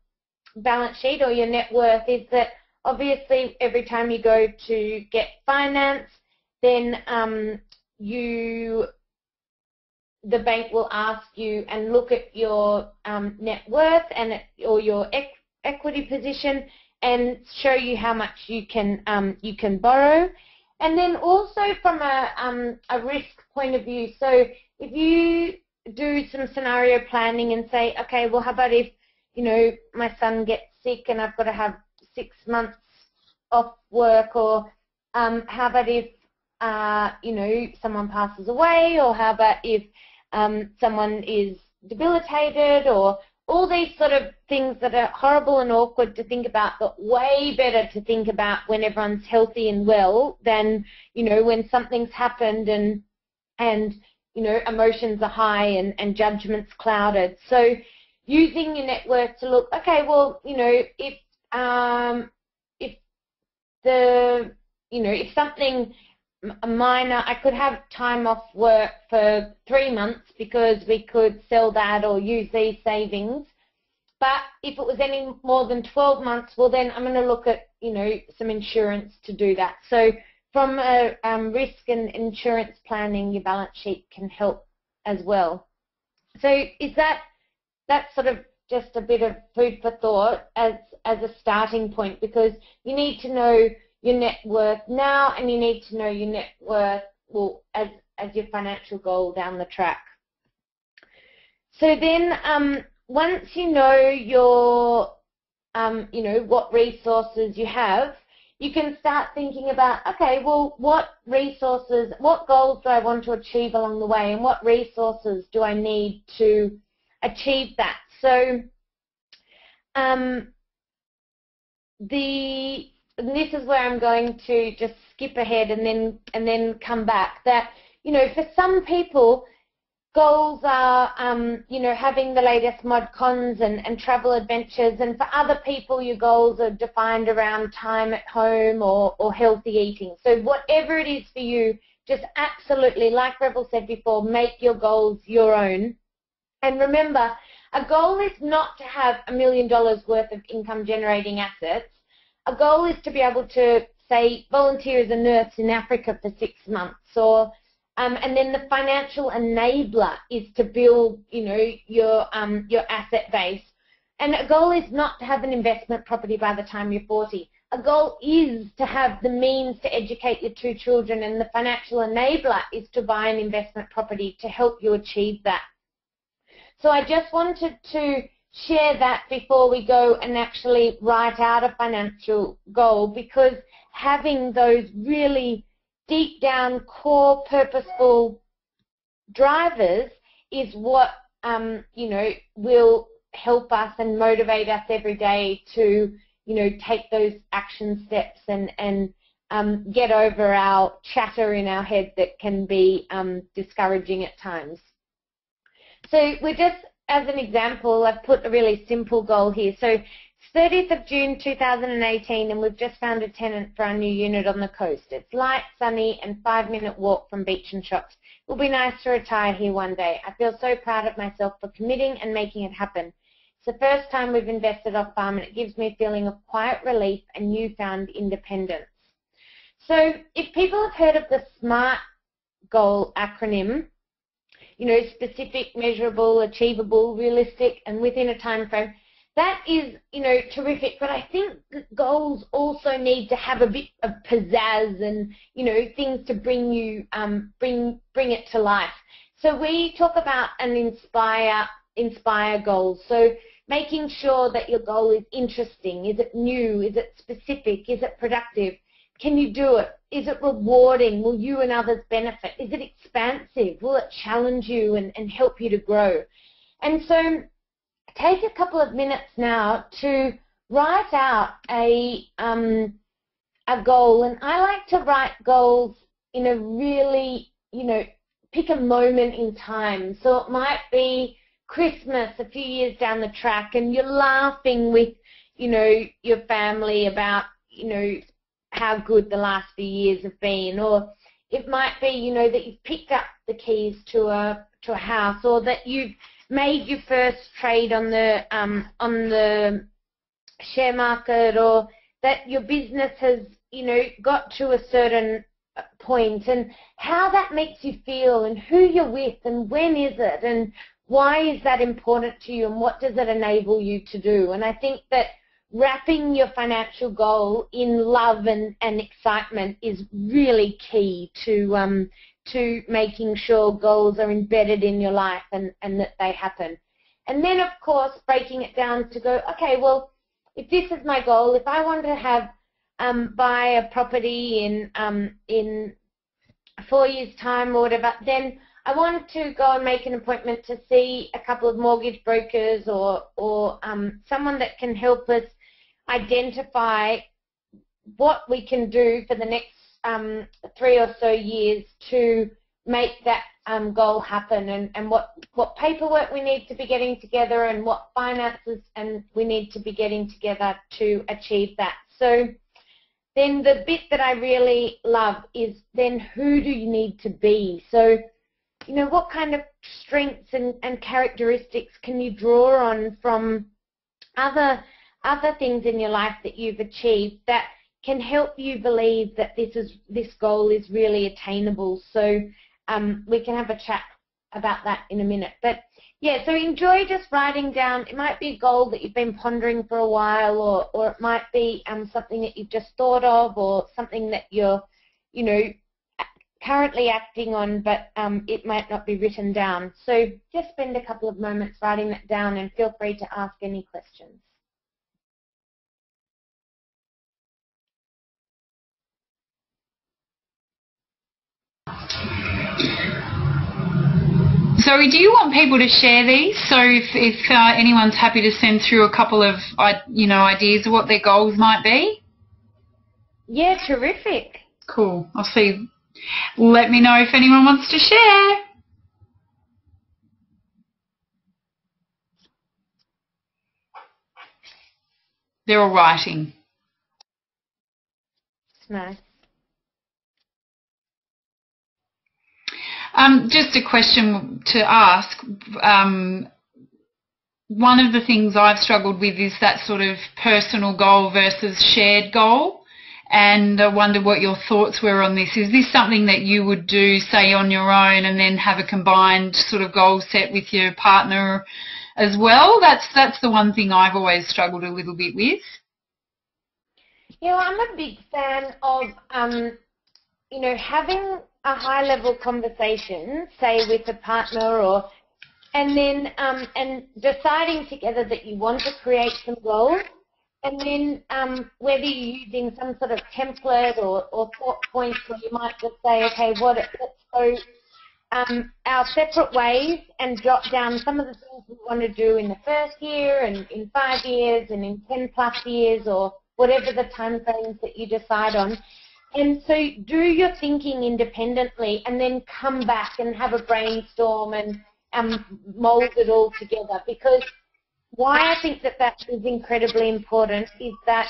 balance sheet or your net worth is that obviously every time you go to get finance, then the bank will ask you and look at your net worth or your equity position and show you how much you can borrow. And then also from a risk point of view, so if you do some scenario planning and say, okay, well, how about if, you know, my son gets sick and I've got to have 6 months off work, or how about if, you know, someone passes away, or how about if someone is debilitated, or all these sort of things that are horrible and awkward to think about, but way better to think about when everyone's healthy and well than, you know, when something's happened and you know, emotions are high and judgment's clouded. So using your net worth to look, okay, well, you know, if something a minor, I could have time off work for 3 months because we could sell that or use these savings. But if it was any more than 12 months, well, then I'm going to look at, you know, some insurance to do that. So from a risk and insurance planning, your balance sheet can help as well. So is that sort of just a bit of food for thought as a starting point, because you need to know your net worth now, and you need to know your net worth, well, as your financial goal down the track. So then once you know your, you know, what resources you have, you can start thinking about, okay, well, what resources, what goals do I want to achieve along the way, and what resources do I need to achieve that? So this is where I'm going to just skip ahead and then come back. That, you know, for some people, goals are, you know, having the latest mod cons and travel adventures, and for other people, your goals are defined around time at home or healthy eating. So whatever it is for you, just absolutely, like Rebel said before, make your goals your own. And remember, a goal is not to have $1 million worth of income generating assets. A goal is to be able to, say, volunteer as a nurse in Africa for 6 months, or and then the financial enabler is to build, you know, your asset base. And a goal is not to have an investment property by the time you're 40. A goal is to have the means to educate your 2 children, and the financial enabler is to buy an investment property to help you achieve that. So I just wanted to share that before we go and actually write out a financial goal, because having those really deep down core purposeful drivers is what you know, will help us and motivate us every day to, you know, take those action steps and get over our chatter in our head that can be discouraging at times. So we're just, as an example, I've put a really simple goal here. So it's 30th of June 2018, and we've just found a tenant for our new unit on the coast. It's light, sunny, and 5-minute walk from beach and shops. It will be nice to retire here one day. I feel so proud of myself for committing and making it happen. It's the first time we've invested off farm, and it gives me a feeling of quiet relief and newfound independence. So if people have heard of the SMART goal acronym, you know, specific, measurable, achievable, realistic, and within a time frame, that is, you know, terrific. But I think goals also need to have a bit of pizzazz and, you know, things to bring you, bring it to life. So we talk about an inspire goals. So making sure that your goal is interesting. Is it new? Is it specific? Is it productive? Can you do it? Is it rewarding? Will you and others benefit? Is it expansive? Will it challenge you and help you to grow? And so take a couple of minutes now to write out a goal. And I like to write goals in a really, you know, pick a moment in time. So it might be Christmas a few years down the track, and you're laughing with, you know, your family about, you know, how good the last few years have been. Or it might be, you know, that you've picked up the keys to a house, or that you've made your first trade on the share market, or that your business has, you know, got to a certain point, and how that makes you feel, and who you're with, and when is it, and why is that important to you, and what does it enable you to do. And I think that wrapping your financial goal in love and excitement is really key to making sure goals are embedded in your life and that they happen. And then, of course, breaking it down to go, okay, well, if this is my goal, if I want to have buy a property in 4 years' time or whatever, then I want to go and make an appointment to see a couple of mortgage brokers or someone that can help us identify what we can do for the next 3 or so years to make that goal happen, and what paperwork we need to be getting together, and what finances and we need to be getting together to achieve that. So then the bit that I really love is then who do you need to be? So, you know, what kind of strengths and characteristics can you draw on from other things in your life that you've achieved that can help you believe that this goal is really attainable? So we can have a chat about that in a minute. But yeah, so enjoy just writing down. It might be a goal that you've been pondering for a while, or it might be something that you've just thought of, or something that you're, you know, currently acting on, but it might not be written down. So just spend a couple of moments writing that down, and feel free to ask any questions. Zoe, do you want people to share these? So if anyone's happy to send through a couple of, ideas of what their goals might be? Yeah, terrific. Cool. I'll see. Let me know if anyone wants to share. They're all writing. Nice. Just a question to ask. One of the things I've struggled with is that sort of personal goal versus shared goal, and I wonder what your thoughts were on this. Is this something that you would do, say, on your own, and then have a combined sort of goal set with your partner as well? That's the one thing I've always struggled a little bit with. Yeah, I'm a big fan of, having a high-level conversation, say with a partner, and then and deciding together that you want to create some goals, and then whether you're using some sort of template or thought points, where you might just say, okay, let's go our separate ways and jot down some of the things we want to do in the first year, and in 5 years, and in 10+ years, or whatever the time frames that you decide on. And so do your thinking independently, and then come back and have a brainstorm and mold it all together. Because why I think that is incredibly important is that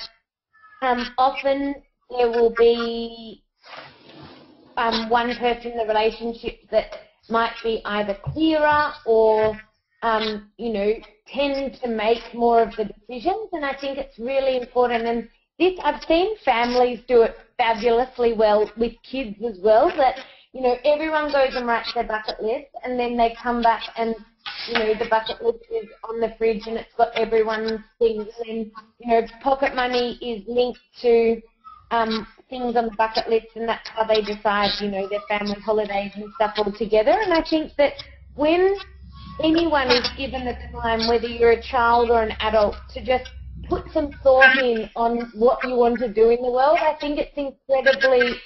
often there will be one person in the relationship that might be either clearer or, tend to make more of the decisions. And I think it's really important. And this, I've seen families do it fabulously well with kids as well, that, everyone goes and writes their bucket list, and then they come back and, the bucket list is on the fridge and it's got everyone's things. And, pocket money is linked to things on the bucket list, and that's how they decide, their family holidays and stuff all together. And I think that when anyone is given the time, whether you're a child or an adult, to just put some thought in on what you want to do in the world, I think it's incredibly,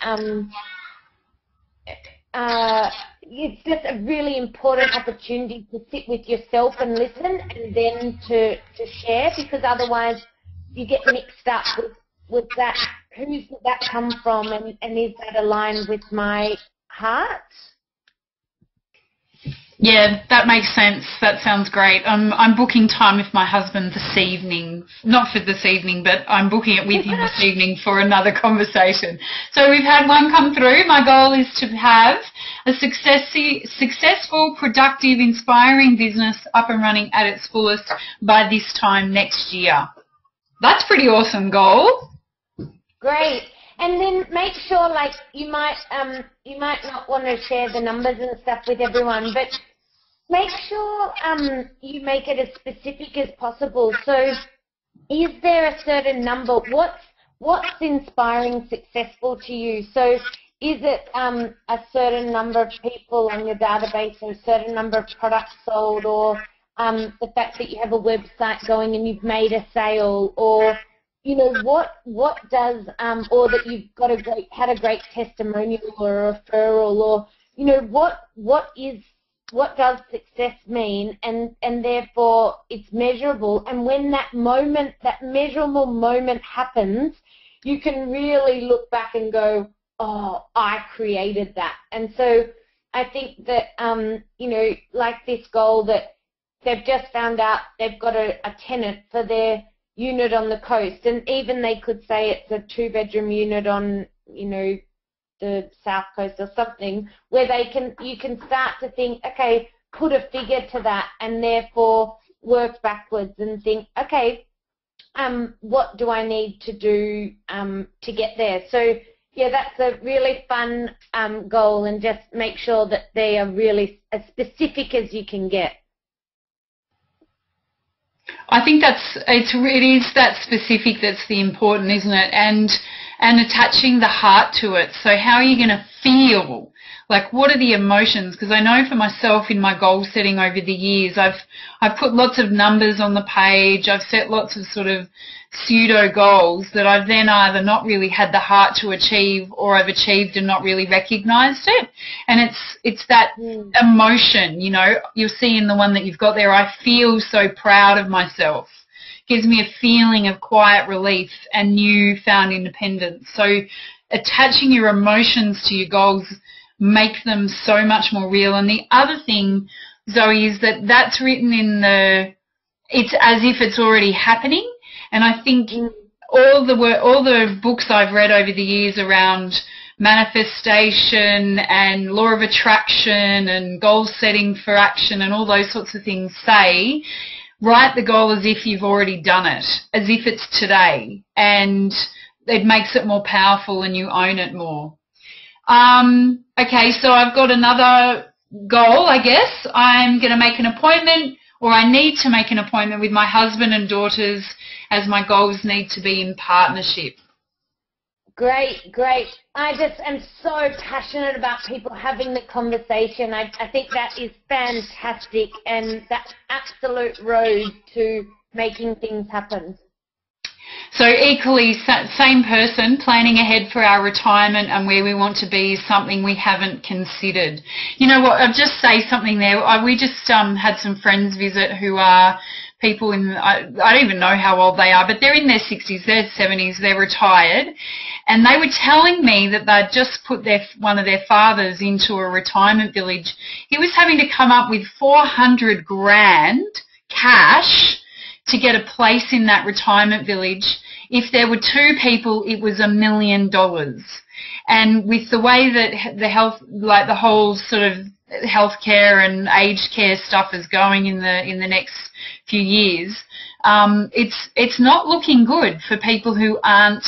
it's just a really important opportunity to sit with yourself and listen, and then to share, because otherwise you get mixed up with that. Who did that come from, and is that aligned with my heart? Yeah, that makes sense. That sounds great. I'm booking time with my husband this evening. Not for this evening, but I'm booking it with him this evening for another conversation. So we've had one come through. My goal is to have a successful, productive, inspiring business up and running at its fullest by this time next year. That's a pretty awesome goal. Great. And then make sure, you might not want to share the numbers and stuff with everyone, but make sure you make it as specific as possible. So is there a certain number? What's inspiring successful to you? So is it a certain number of people on your database, or a certain number of products sold, or the fact that you have a website going and you've made a sale, or what does, or that you've got had a great testimonial or a referral, or, what does success mean, and therefore it's measurable. And when that measurable moment happens, you can really look back and go, oh, I created that. And so I think that, like this goal that they've just found out they've got a tenant for their unit on the coast, and even they could say it's a 2-bedroom unit on, you know, the south coast or something, where you can start to think, okay, put a figure to that, and therefore work backwards and think, okay, what do I need to do to get there? So yeah, that's a really fun goal, and just make sure that they are really as specific as you can get. I think it is that specific that's the important, isn't it? And attaching the heart to it. So how are you going to feel? Like, what are the emotions? Because I know for myself in my goal setting over the years, I've put lots of numbers on the page. I've set lots of sort of pseudo goals that I've then either not really had the heart to achieve, or I've achieved and not really recognised it. And it's that emotion, you know. You'll see in the one that you've got there, I feel so proud of myself. Gives me a feeling of quiet relief and newfound independence. So attaching your emotions to your goals make them so much more real. And the other thing, Zoe, is that that's written it's as if it's already happening. And I think all the books I've read over the years around manifestation and law of attraction and goal setting for action and all those sorts of things say, write the goal as if you've already done it, as if it's today, and it makes it more powerful and you own it more. Okay, so I've got another goal, I guess. I'm going to make an appointment, or I need to make an appointment with my husband and daughters, as my goals need to be in partnership. Great, great. I just am so passionate about people having the conversation. I think that is fantastic, and that's absolute road to making things happen. So equally, same person, planning ahead for our retirement and where we want to be is something we haven't considered. You know what, I'll just say something there. We just had some friends visit who are people I don't even know how old they are, but they're in their 60s, their 70s, they're retired. And they were telling me that they'd just put one of their fathers into a retirement village. He was having to come up with $400,000 cash to get a place in that retirement village. If there were 2 people, it was $1 million. And with the way that the whole sort of healthcare and aged care stuff is going in the next few years, it's not looking good for people who aren't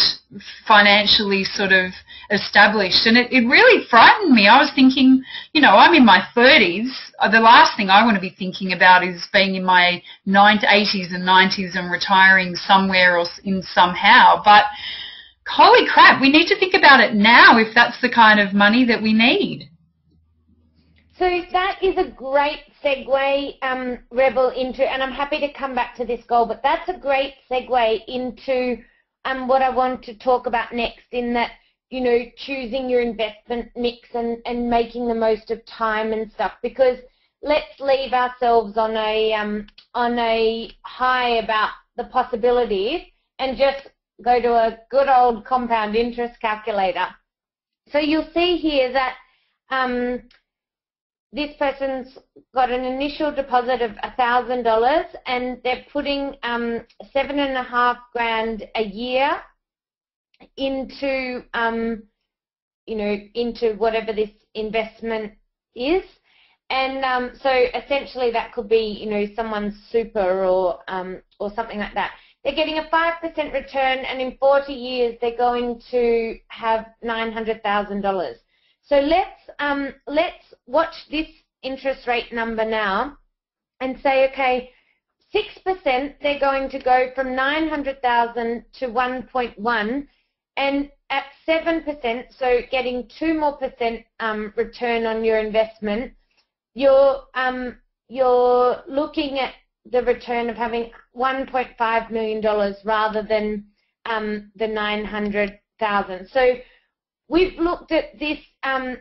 financially sort of established. And it really frightened me. I was thinking, you know, I'm in my 30s. The last thing I want to be thinking about is being in my 80s and 90s and retiring somewhere or in somehow. But holy crap, we need to think about it now if that's the kind of money that we need. So that is a great segue, Rebel, into, and I'm happy to come back to this goal, but that's a great segue into what I want to talk about next, in that, you know, choosing your investment mix and making the most of time and stuff. Because let's leave ourselves on a high about the possibilities and just go to a good old compound interest calculator. So you'll see here that this person's got an initial deposit of $1,000, and they're putting $7,500 a year into into whatever this investment is. And so essentially that could be, you know, someone's super or something like that. They're getting a 5% return, and in 40 years they're going to have $900,000. So let's watch this interest rate number now and say, okay, 6%, they're going to go from 900,000 to 1.1, and at 7%, so getting 2% more return on your investment, you're looking at the return of having $1.5 million rather than the 900,000. So we've looked at this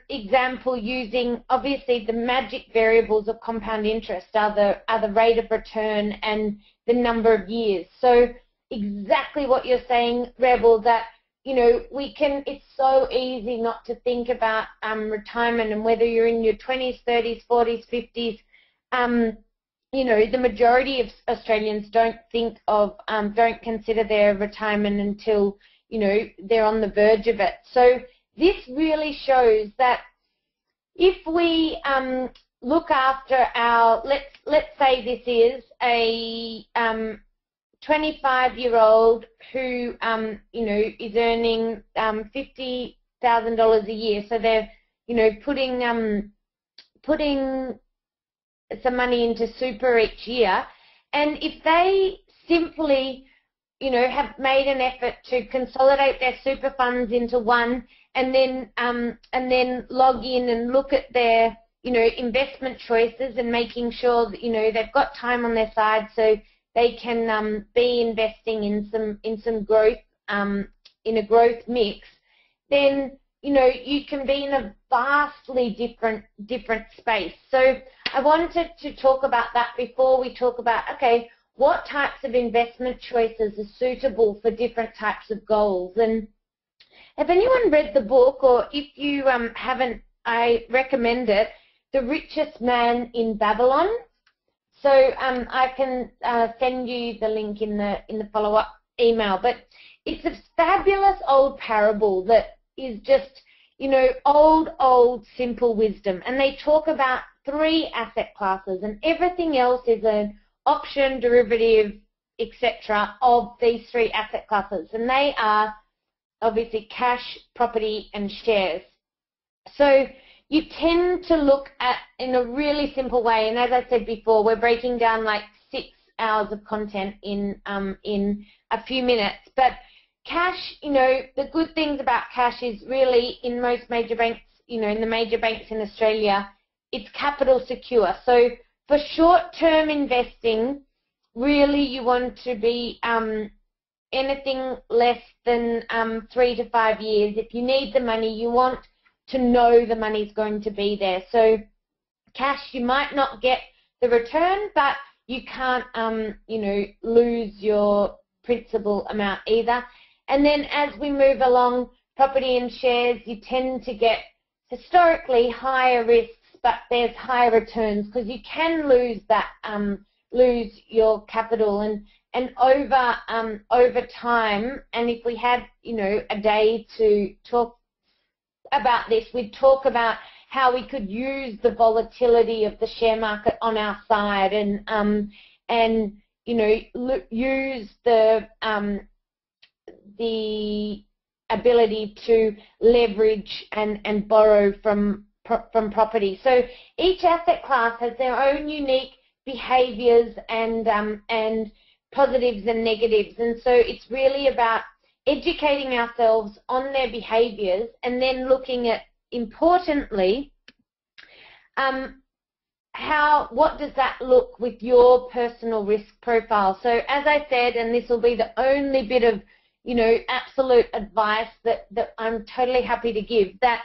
example using, obviously, the magic variables of compound interest are the rate of return and the number of years. So exactly what you're saying, Rebel, that, you know, it's so easy not to think about retirement, and whether you're in your 20s, 30s, 40s, 50s, the majority of Australians don't consider their retirement until, they're on the verge of it. So this really shows that if we look after let's say this is a 25-year-old who, is earning $50,000 a year. So they're, putting some money into super each year. And if they simply, have made an effort to consolidate their super funds into one, and then log in and look at their, investment choices and making sure that, they've got time on their side so they can be investing in some growth, in a growth mix, then you can be in a vastly different space. So I wanted to talk about that before we talk about, okay, what types of investment choices are suitable for different types of goals. And have anyone read the book, or if you haven't, I recommend it, The Richest Man in Babylon. So I can send you the link in the follow-up email. But it's a fabulous old parable that is just, old simple wisdom. And they talk about 3 asset classes, and everything else is an option, derivative, etc. of these 3 asset classes. And they are obviously cash, property, and shares. So you tend to look at in a really simple way, and as I said before, we're breaking down like 6 hours of content in a few minutes. But cash, the good things about cash is really in most major banks, in the major banks in Australia, it's capital secure. So for short-term investing, really you want to be anything less than 3 to 5 years. If you need the money, you want to know the money's going to be there. So cash, you might not get the return, but you can't, lose your principal amount either. And then as we move along, property and shares, you tend to get historically higher risks, but there's higher returns because you can lose that, lose your capital. And over time, and if we had, a day to talk about this, we'd talk about how we could use the volatility of the share market on our side, and use the ability to leverage and borrow from property. So each asset class has their own unique behaviours and positives and negatives, and so it's really about educating ourselves on their behaviours and then looking at, importantly, what does that look with your personal risk profile. So as I said, and this will be the only bit of absolute advice that I'm totally happy to give, that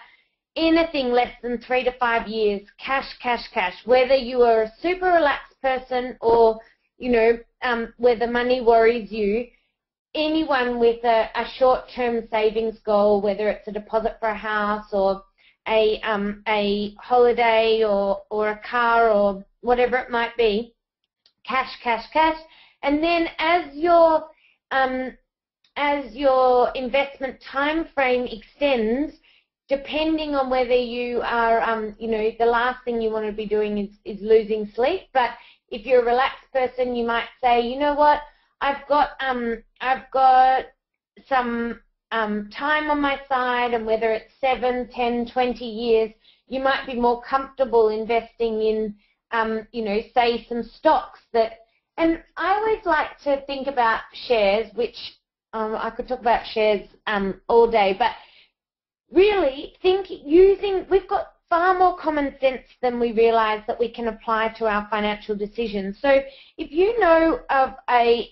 anything less than 3 to 5 years, cash, whether you are a super relaxed person or where the money worries you, anyone with a short-term savings goal, whether it's a deposit for a house or a holiday or a car or whatever it might be, cash. And then as your investment time frame extends, depending on whether you are, the last thing you want to be doing is losing sleep. But if you're a relaxed person, you might say, you know what, I've got some time on my side, and whether it's 7, 10, 20 years, you might be more comfortable investing in, say some stocks that. And I always like to think about shares, which I could talk about shares all day, but really we've got far more common sense than we realize that we can apply to our financial decisions. So if you know of a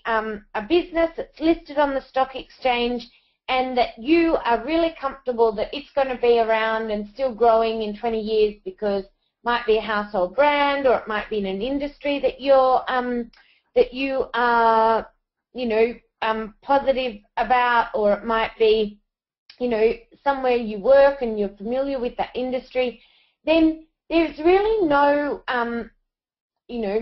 business that's listed on the stock exchange and that you are really comfortable that it's going to be around and still growing in 20 years because it might be a household brand, or it might be in an industry that you are positive about, or it might be somewhere you work and you're familiar with that industry, then there's really no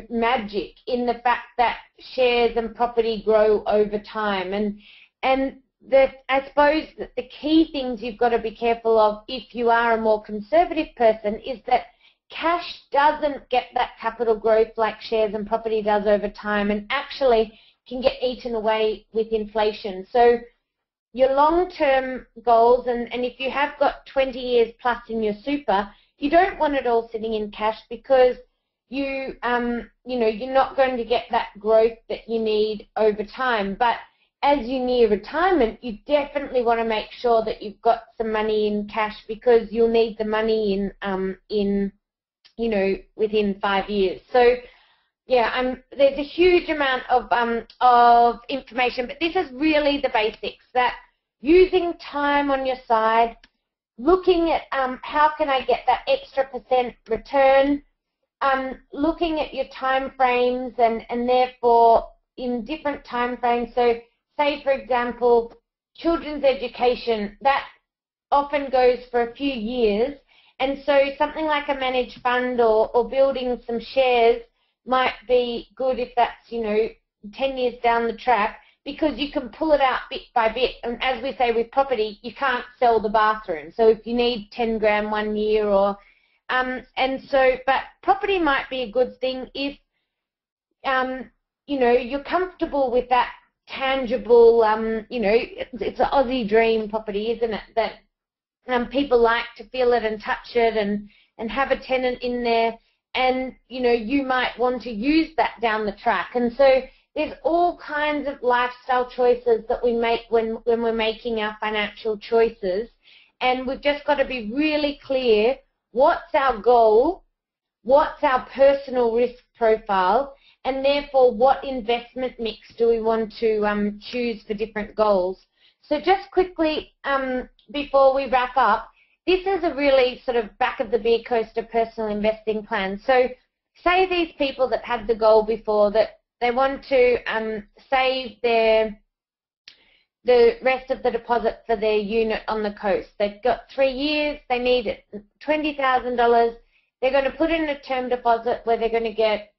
magic in the fact that shares and property grow over time. And I suppose that the key things you've got to be careful of if you are a more conservative person is that cash doesn't get that capital growth like shares and property does over time, and actually can get eaten away with inflation. So your long-term goals, and if you have got 20 years plus in your super, you don't want it all sitting in cash, because you're not going to get that growth that you need over time. But as you near retirement, you definitely want to make sure that you've got some money in cash, because you'll need the money within 5 years. So yeah, there's a huge amount of information, but this is really the basics, that using time on your side, looking at how can I get that extra % return, looking at your time frames, and therefore in different time frames. So say, for example, children's education, that often goes for a few years, and so something like a managed fund or building some shares might be good if that's 10 years down the track, because you can pull it out bit by bit. And as we say with property, you can't sell the bathroom. So if you need 10 grand 1 year, but property might be a good thing if you're comfortable with that tangible, it's an Aussie dream property, isn't it? That people like to feel it and touch it and have a tenant in there, and you might want to use that down the track. And so there's all kinds of lifestyle choices that we make when we're making our financial choices, and we've just got to be really clear what's our goal, what's our personal risk profile, and therefore what investment mix do we want to choose for different goals. So just quickly, before we wrap up, this is a really sort of back of the beer coaster personal investing plan. So say these people that had the goal before that they want to save the rest of the deposit for their unit on the coast. They've got 3 years, they need $20,000. They're going to put in a term deposit where they're going to get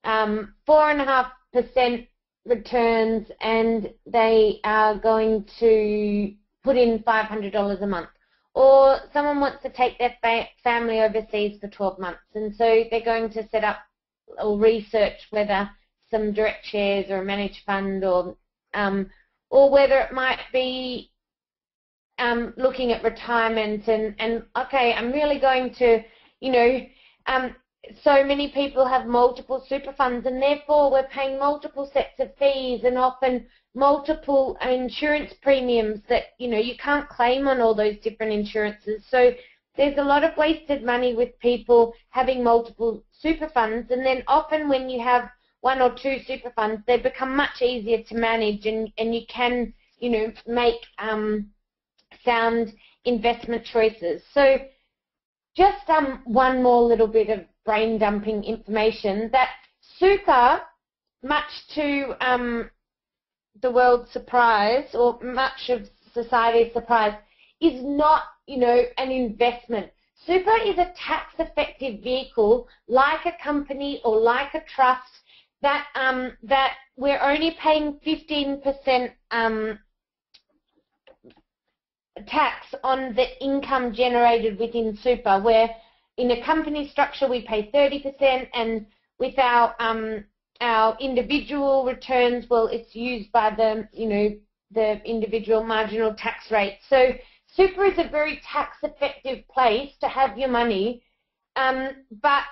4.5% returns, and they are going to put in $500 a month. Or someone wants to take their family overseas for 12 months, and so they're going to set up or research whether some direct shares or a managed fund, or whether it might be looking at retirement and okay, I'm really going to, so many people have multiple super funds, and therefore we're paying multiple sets of fees and often multiple insurance premiums that, you can't claim on all those different insurances. So there's a lot of wasted money with people having multiple super funds, and then often when you have 1 or 2 super funds, they become much easier to manage, and you can, make sound investment choices. So just one more little bit of brain dumping information, that super, much to the world's surprise, or much of society's surprise, is not, an investment. Super is a tax-effective vehicle, like a company or like a trust, that we're only paying 15% tax on the income generated within super, where in a company structure we pay 30%, and with our individual returns, well, it's used by the the individual marginal tax rate. So super is a very tax effective place to have your money, and that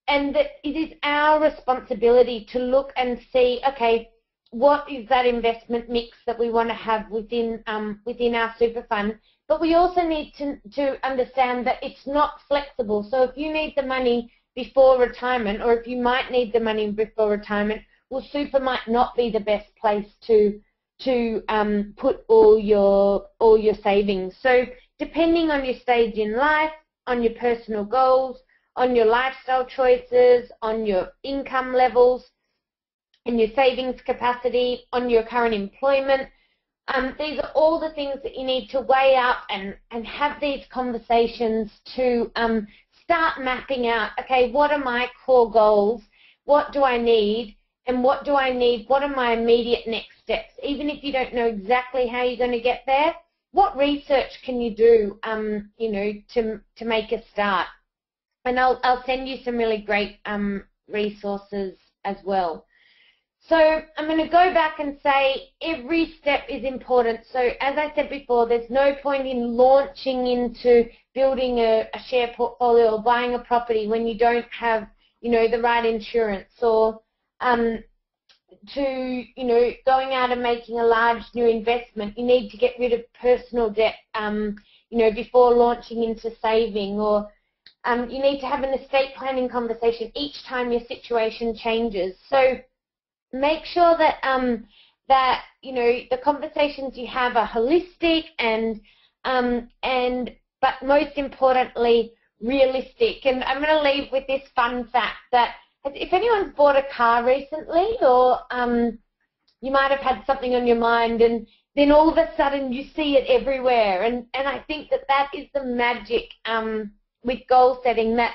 it is our responsibility to look and see, okay, what is that investment mix that we want to have within our super fund. But we also need to understand that it's not flexible. So if you need the money before retirement, or if you might need the money before retirement, well, super might not be the best place to put all your savings. So depending on your stage in life, on your personal goals, on your lifestyle choices, on your income levels, and your savings capacity, on your current employment, these are all the things that you need to weigh up and have these conversations to start mapping out, okay, what are my core goals? what do I need, and what do I need, what are my immediate next steps? Even if you don't know exactly how you're going to get there, what research can you do, you know, to make a start? And I'll send you some really great resources as well. So I'm going to go back and say every step is important. So as I said before, there's no point in launching into building a share portfolio or buying a property when you don't have, you know, the right insurance, or to, you know, going out and making a large new investment. You need to get rid of personal debt, you know, before launching into saving, or you need to have an estate planning conversation each time your situation changes. So make sure that that, you know, the conversations you have are holistic and but most importantly realistic. And I'm going to leave with this fun fact that if anyone's bought a car recently, or you might have had something on your mind and then all of a sudden you see it everywhere, and I think that that is the magic with goal setting, that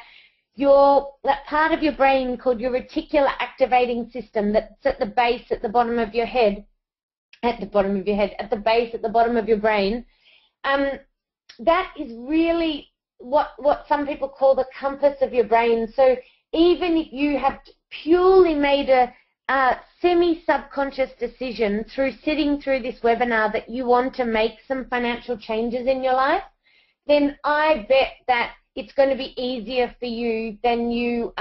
that part of your brain called your reticular activating system that's at the base, at the bottom of your head, at the base, at the bottom of your brain, that is really what some people call the compass of your brain. So even if you have purely made a semi-subconscious decision through sitting through this webinar that you want to make some financial changes in your life, then I bet that it's going to be easier for you than you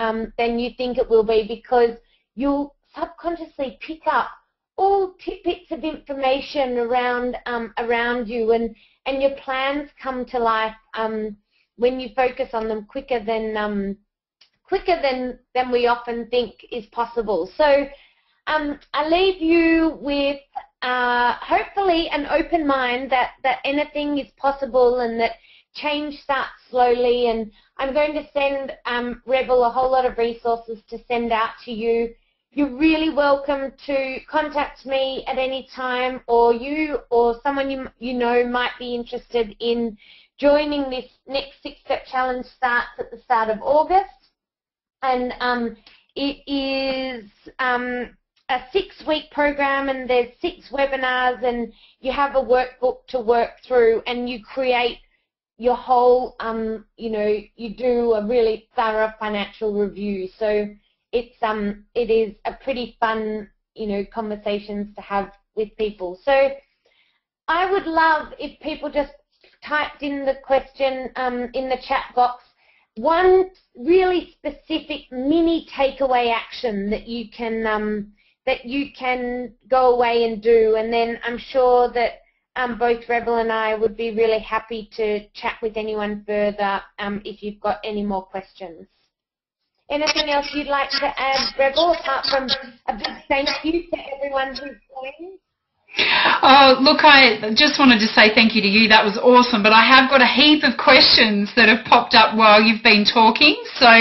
think it will be, because you'll subconsciously pick up all tidbits of information around you, and your plans come to life when you focus on them quicker than we often think is possible. So I leave you with hopefully an open mind that anything is possible and that change starts slowly. And I'm going to send Rebel a whole lot of resources to send out to you. You're really welcome to contact me at any time, or you or someone you know might be interested in joining this next 6-step challenge. Starts at the start of August, and it is a 6-week program, and there's 6 webinars, and you have a workbook to work through, and you create your whole, you know, you do a really thorough financial review. So it is a pretty fun, you know, conversations to have with people. So I would love if people just typed in the question in the chat box, one really specific mini takeaway action that you can go away and do, and then I'm sure that both Rebel and I would be really happy to chat with anyone further if you've got any more questions. Anything else you'd like to add, Rebel, apart from a big thank you to everyone who's joined? Oh, look, I just wanted to say thank you to you. That was awesome. But I have got a heap of questions that have popped up while you've been talking. So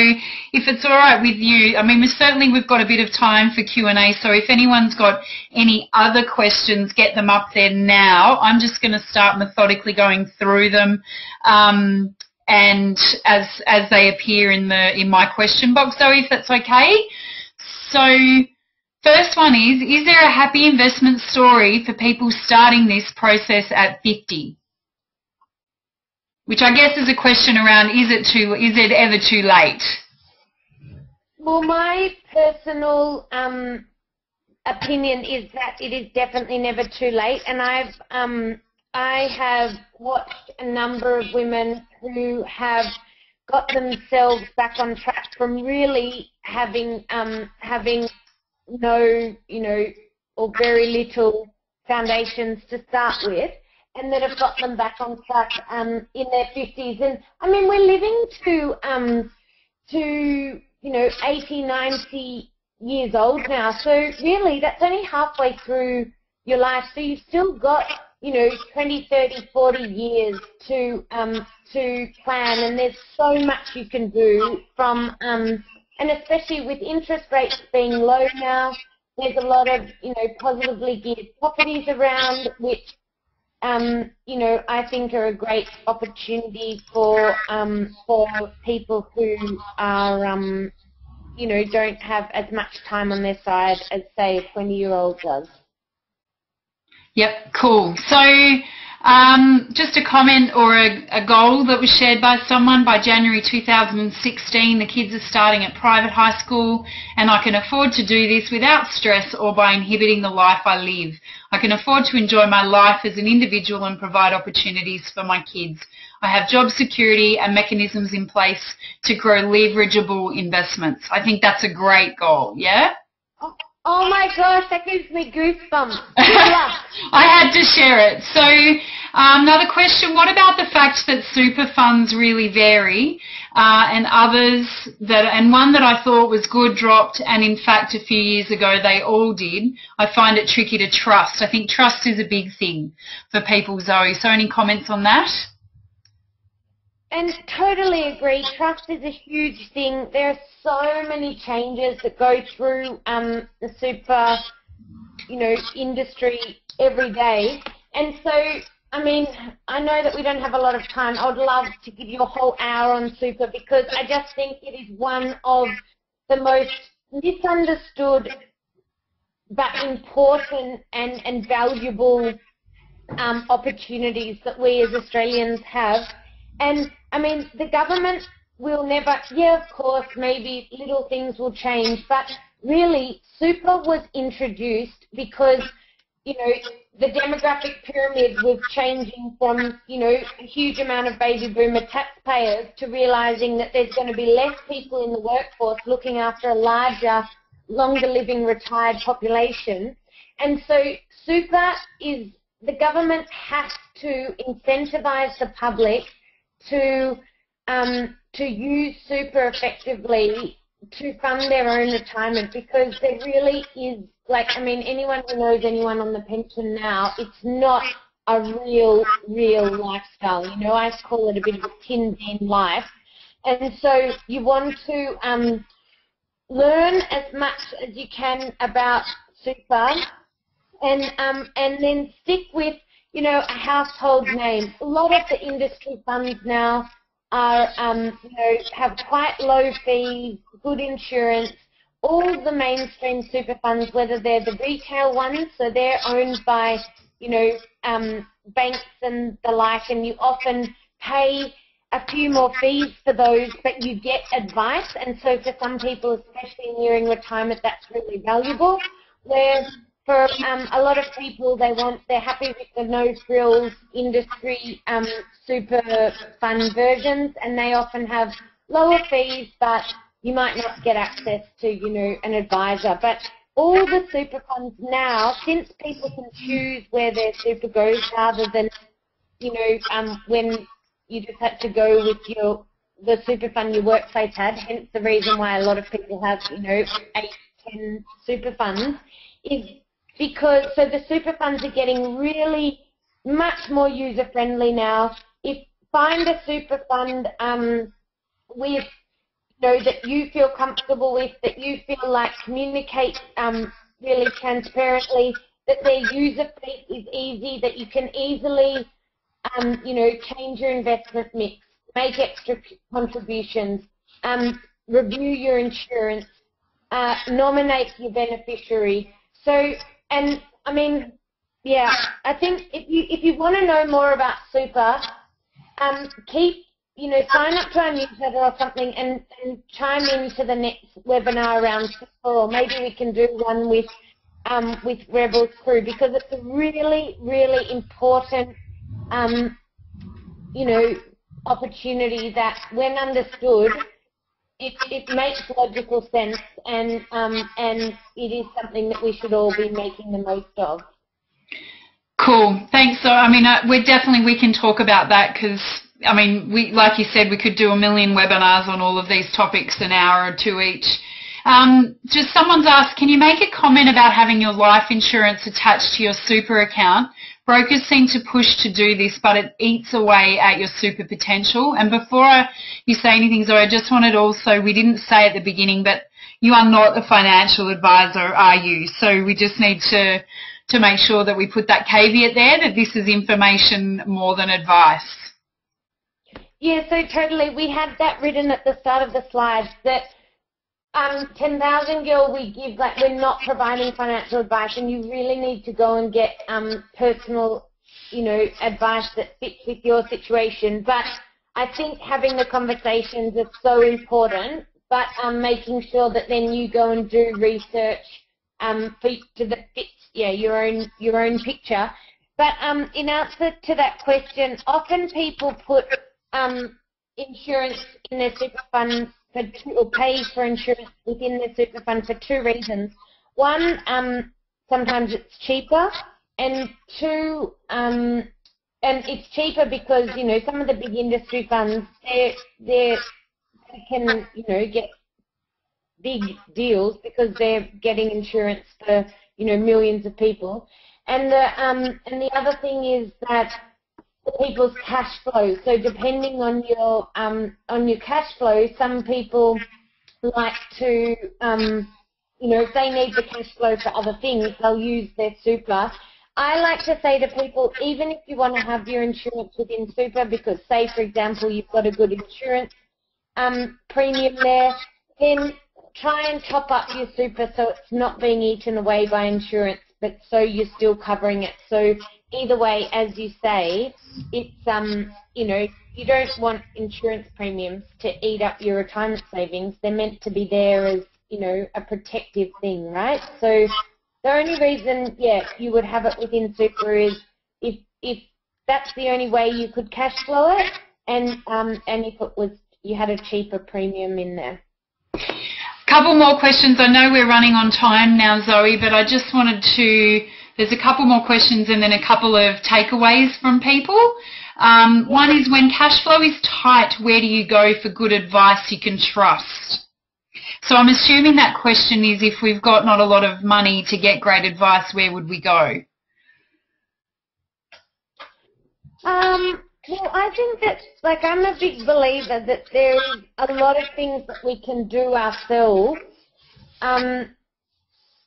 if it's all right with you, I mean, we've got a bit of time for Q&A. So if anyone's got any other questions, get them up there now. I'm just going to start methodically going through them, and as they appear in my question box, Zoe, if that's okay. So first one is there a happy investment story for people starting this process at 50? Which I guess is a question around, is it ever too late? Well, my personal opinion is that it is definitely never too late, and I have watched a number of women who have got themselves back on track from really having no, you know, or very little foundations to start with, and that have got them back on track in their 50s. And I mean, we're living to you know, 80, 90 years old now. So really, that's only halfway through your life. So you've still got, you know, 20, 30, 40 years to plan, and there's so much you can do from and especially with interest rates being low now, there's a lot of, you know, positively geared properties around, which, you know, I think are a great opportunity for people who are, you know, don't have as much time on their side as, say, a 20-year-old does. Yep, cool. So just a comment or a goal that was shared by someone. By January 2016, the kids are starting at private high school, and I can afford to do this without stress or by inhibiting the life I live. I can afford to enjoy my life as an individual and provide opportunities for my kids. I have job security and mechanisms in place to grow leverageable investments. I think that's a great goal, yeah? Oh my gosh, that gives me goosebumps. Good luck. I had to share it. So another question, what about the fact that super funds really vary and others and one that I thought was good dropped, and in fact a few years ago they all did. I find it tricky to trust. I think trust is a big thing for people, Zoe. So any comments on that? And totally agree. Trust is a huge thing. There are so many changes that go through the super, you know, industry every day. And so, I mean, I know that we don't have a lot of time. I would love to give you a whole hour on super because I just think it is one of the most misunderstood but important and valuable opportunities that we as Australians have. And, I mean, the government will never, yeah, of course, maybe little things will change, but really super was introduced because, you know, the demographic pyramid was changing from, you know, a huge amount of baby boomer taxpayers to realising that there's going to be less people in the workforce looking after a larger, longer living retired population. And so super is, the government has to incentivise the public to use super effectively to fund their own retirement, because there really is, like, I mean, anyone who knows anyone on the pension now, it's not a real lifestyle. You know, I call it a bit of a tin bin life. And so you want to learn as much as you can about super and then stick with, you know, a household name. A lot of the industry funds now are, you know, have quite low fees, good insurance. All the mainstream super funds, whether they're the retail ones, so they're owned by, you know, banks and the like, and you often pay a few more fees for those, but you get advice. And so for some people, especially nearing retirement, that's really valuable. Where for a lot of people, they're happy with the no-frills industry super fund versions, and they often have lower fees, but you might not get access to, you know, an advisor. But all the super funds now, since people can choose where their super goes rather than, you know, when you just had to go with the super fund your workplace had, hence the reason why a lot of people have, you know, 8, 10 super funds, is because, so the super funds are getting really much more user-friendly now. Find a super fund with, you know, that you feel comfortable with, that you feel like communicate really transparently, that their user fee is easy, that you can easily, you know, change your investment mix, make extra contributions, review your insurance, nominate your beneficiary. So, and I mean, yeah, I think if you want to know more about super, you know, sign up to our newsletter or something and chime into the next webinar around super, or maybe we can do one with Rebel's crew, because it's a really, really important, you know, opportunity that, when understood, it makes logical sense, and it is something that we should all be making the most of. Cool, thanks. So, I mean, we can talk about that, because, I mean, like you said, we could do a million webinars on all of these topics, an hour or two each. Just someone's asked, can you make a comment about having your life insurance attached to your super account? Brokers seem to push to do this, but it eats away at your super potential. And before you say anything, Zoe, I just wanted also, we didn't say at the beginning, but you are not a financial advisor, are you? So we just need to make sure that we put that caveat there, that this is information more than advice. Yeah, so totally. We had that written at the start of the slides, that 10,000 girl, we give, like, we're not providing financial advice, and you really need to go and get personal, advice that fits with your situation. But I think having the conversations is so important, but making sure that then you go and do research that fits your own picture. But in answer to that question, often people put insurance in their super fund or pay for insurance within their super fund for two reasons. One, sometimes it's cheaper, and two, and it's cheaper because some of the big industry funds they can get big deals because they're getting insurance for millions of people, and the other thing is that people's cash flow. So depending on your cash flow, some people like to if they need the cash flow for other things, they'll use their super. I like to say to people, even if you want to have your insurance within super, because say for example you've got a good insurance premium there, then try and top up your super so it's not being eaten away by insurance, but so you're still covering it. So either way, as you say, it's you don't want insurance premiums to eat up your retirement savings. They're meant to be there as a protective thing, right? So the only reason you would have it within super is if that's the only way you could cash flow it, and if it was you had a cheaper premium in there. Couple more questions. I know we're running on time now, Zoe, but I just wanted to, there's a couple more questions and then a couple of takeaways from people. One is, when cash flow is tight, where do you go for good advice you can trust? So I'm assuming that question is, if we've got not a lot of money to get great advice, where would we go? Well, I think that, I'm a big believer that there is a lot of things that we can do ourselves, and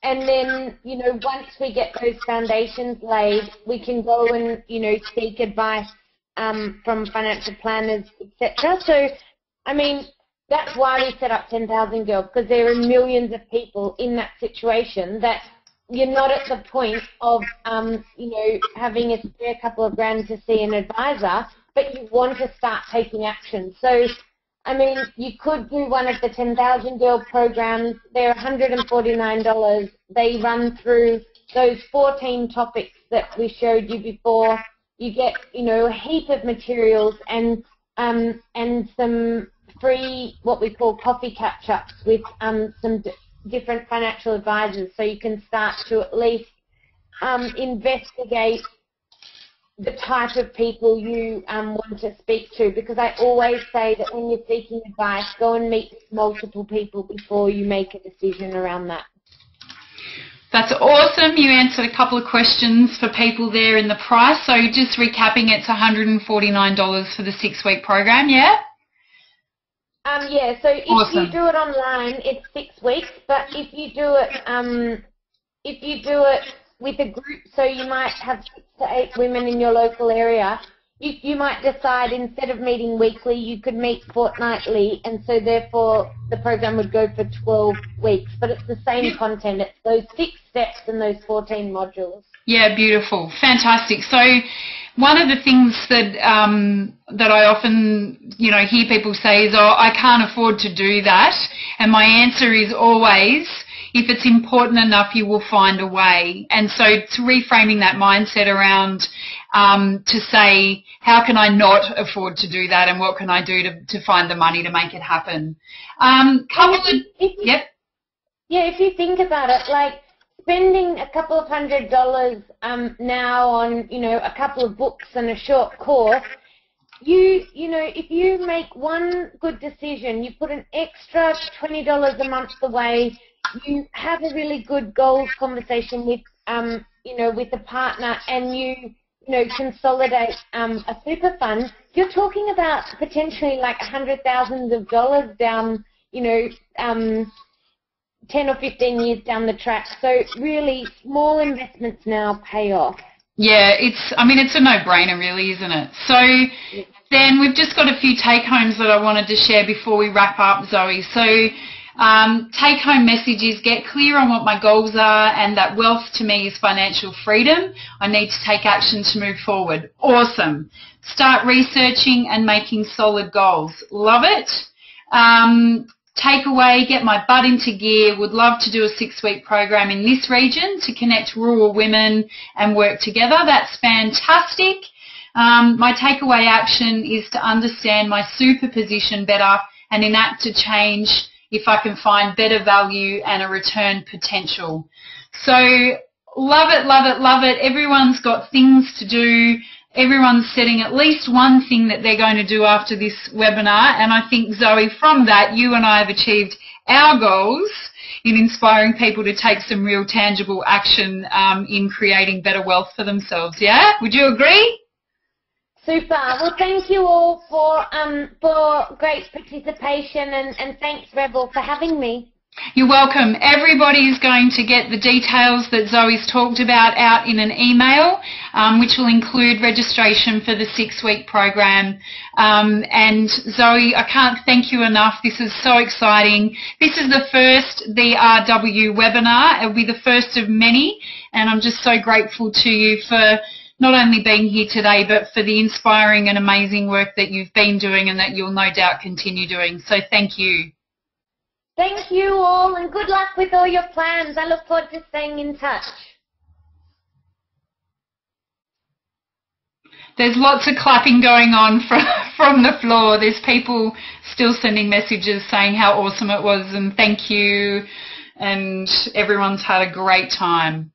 then, once we get those foundations laid, we can go and, seek advice from financial planners, etc. So, I mean, that's why we set up 10,000 Girl, because there are millions of people in that situation that you're not at the point of, having a spare couple of grand to see an advisor, but you want to start taking action. So, I mean, you could do one of the 10,000 Girl programs. They're $149. They run through those 14 topics that we showed you before. You get, a heap of materials and some free, what we call coffee catch-ups with some different financial advisors, so you can start to at least investigate the type of people you want to speak to, because I always say that when you're seeking advice, go and meet multiple people before you make a decision around that. That's awesome. You answered a couple of questions for people there in the price. So just recapping, it's $149 for the 6-week program, yeah? Yeah, so if awesome. You do it online, it's 6 weeks, but if you do it with a group, so you might have 6 to 8 women in your local area, you might decide instead of meeting weekly, you could meet fortnightly, and so therefore the program would go for 12 weeks, but it's the same content. It's those 6 steps and those 14 modules. Yeah, beautiful. Fantastic. So one of the things that that I often, hear people say is, oh, I can't afford to do that. And my answer is always, if it's important enough, you will find a way. And so to reframing that mindset around to say, how can I not afford to do that, and what can I do to find the money to make it happen? Yep. Yeah, if you think about it, like spending a couple of $100 now on, a couple of books and a short course, if you make one good decision, you put an extra $20 a month away, you have a really good goals conversation with, with a partner, and you consolidate a super fund, you're talking about potentially like $100,000 down, 10 or 15 years down the track. So really, small investments now pay off. Yeah, it's a no-brainer really, isn't it? So then we've just got a few take-homes that I wanted to share before we wrap up, Zoe. So Take home message is get clear on what my goals are, and that wealth to me is financial freedom. I need to take action to move forward. Awesome. Start researching and making solid goals. Love it. Takeaway, get my butt into gear. Would love to do a 6-week program in this region to connect rural women and work together. That's fantastic. My takeaway action is to understand my superposition better and enact a change if I can find better value and a return potential. So love it, love it, love it. Everyone's got things to do. Everyone's setting at least one thing that they're going to do after this webinar, and I think, Zoe, from that, you and I have achieved our goals in inspiring people to take some real tangible action in creating better wealth for themselves. Yeah? Would you agree? Super. Well, thank you all for great participation, and thanks, Rebel, for having me. You're welcome. Everybody is going to get the details that Zoe's talked about out in an email, which will include registration for the 6-week program. And Zoe, I can't thank you enough. This is so exciting. This is the first DRW webinar. It'll be the first of many, and I'm just so grateful to you for not only being here today, but for the inspiring and amazing work that you've been doing and that you'll no doubt continue doing. So thank you. Thank you all, and good luck with all your plans. I look forward to staying in touch. There's lots of clapping going on from the floor. There's people still sending messages saying how awesome it was and thank you, and everyone's had a great time.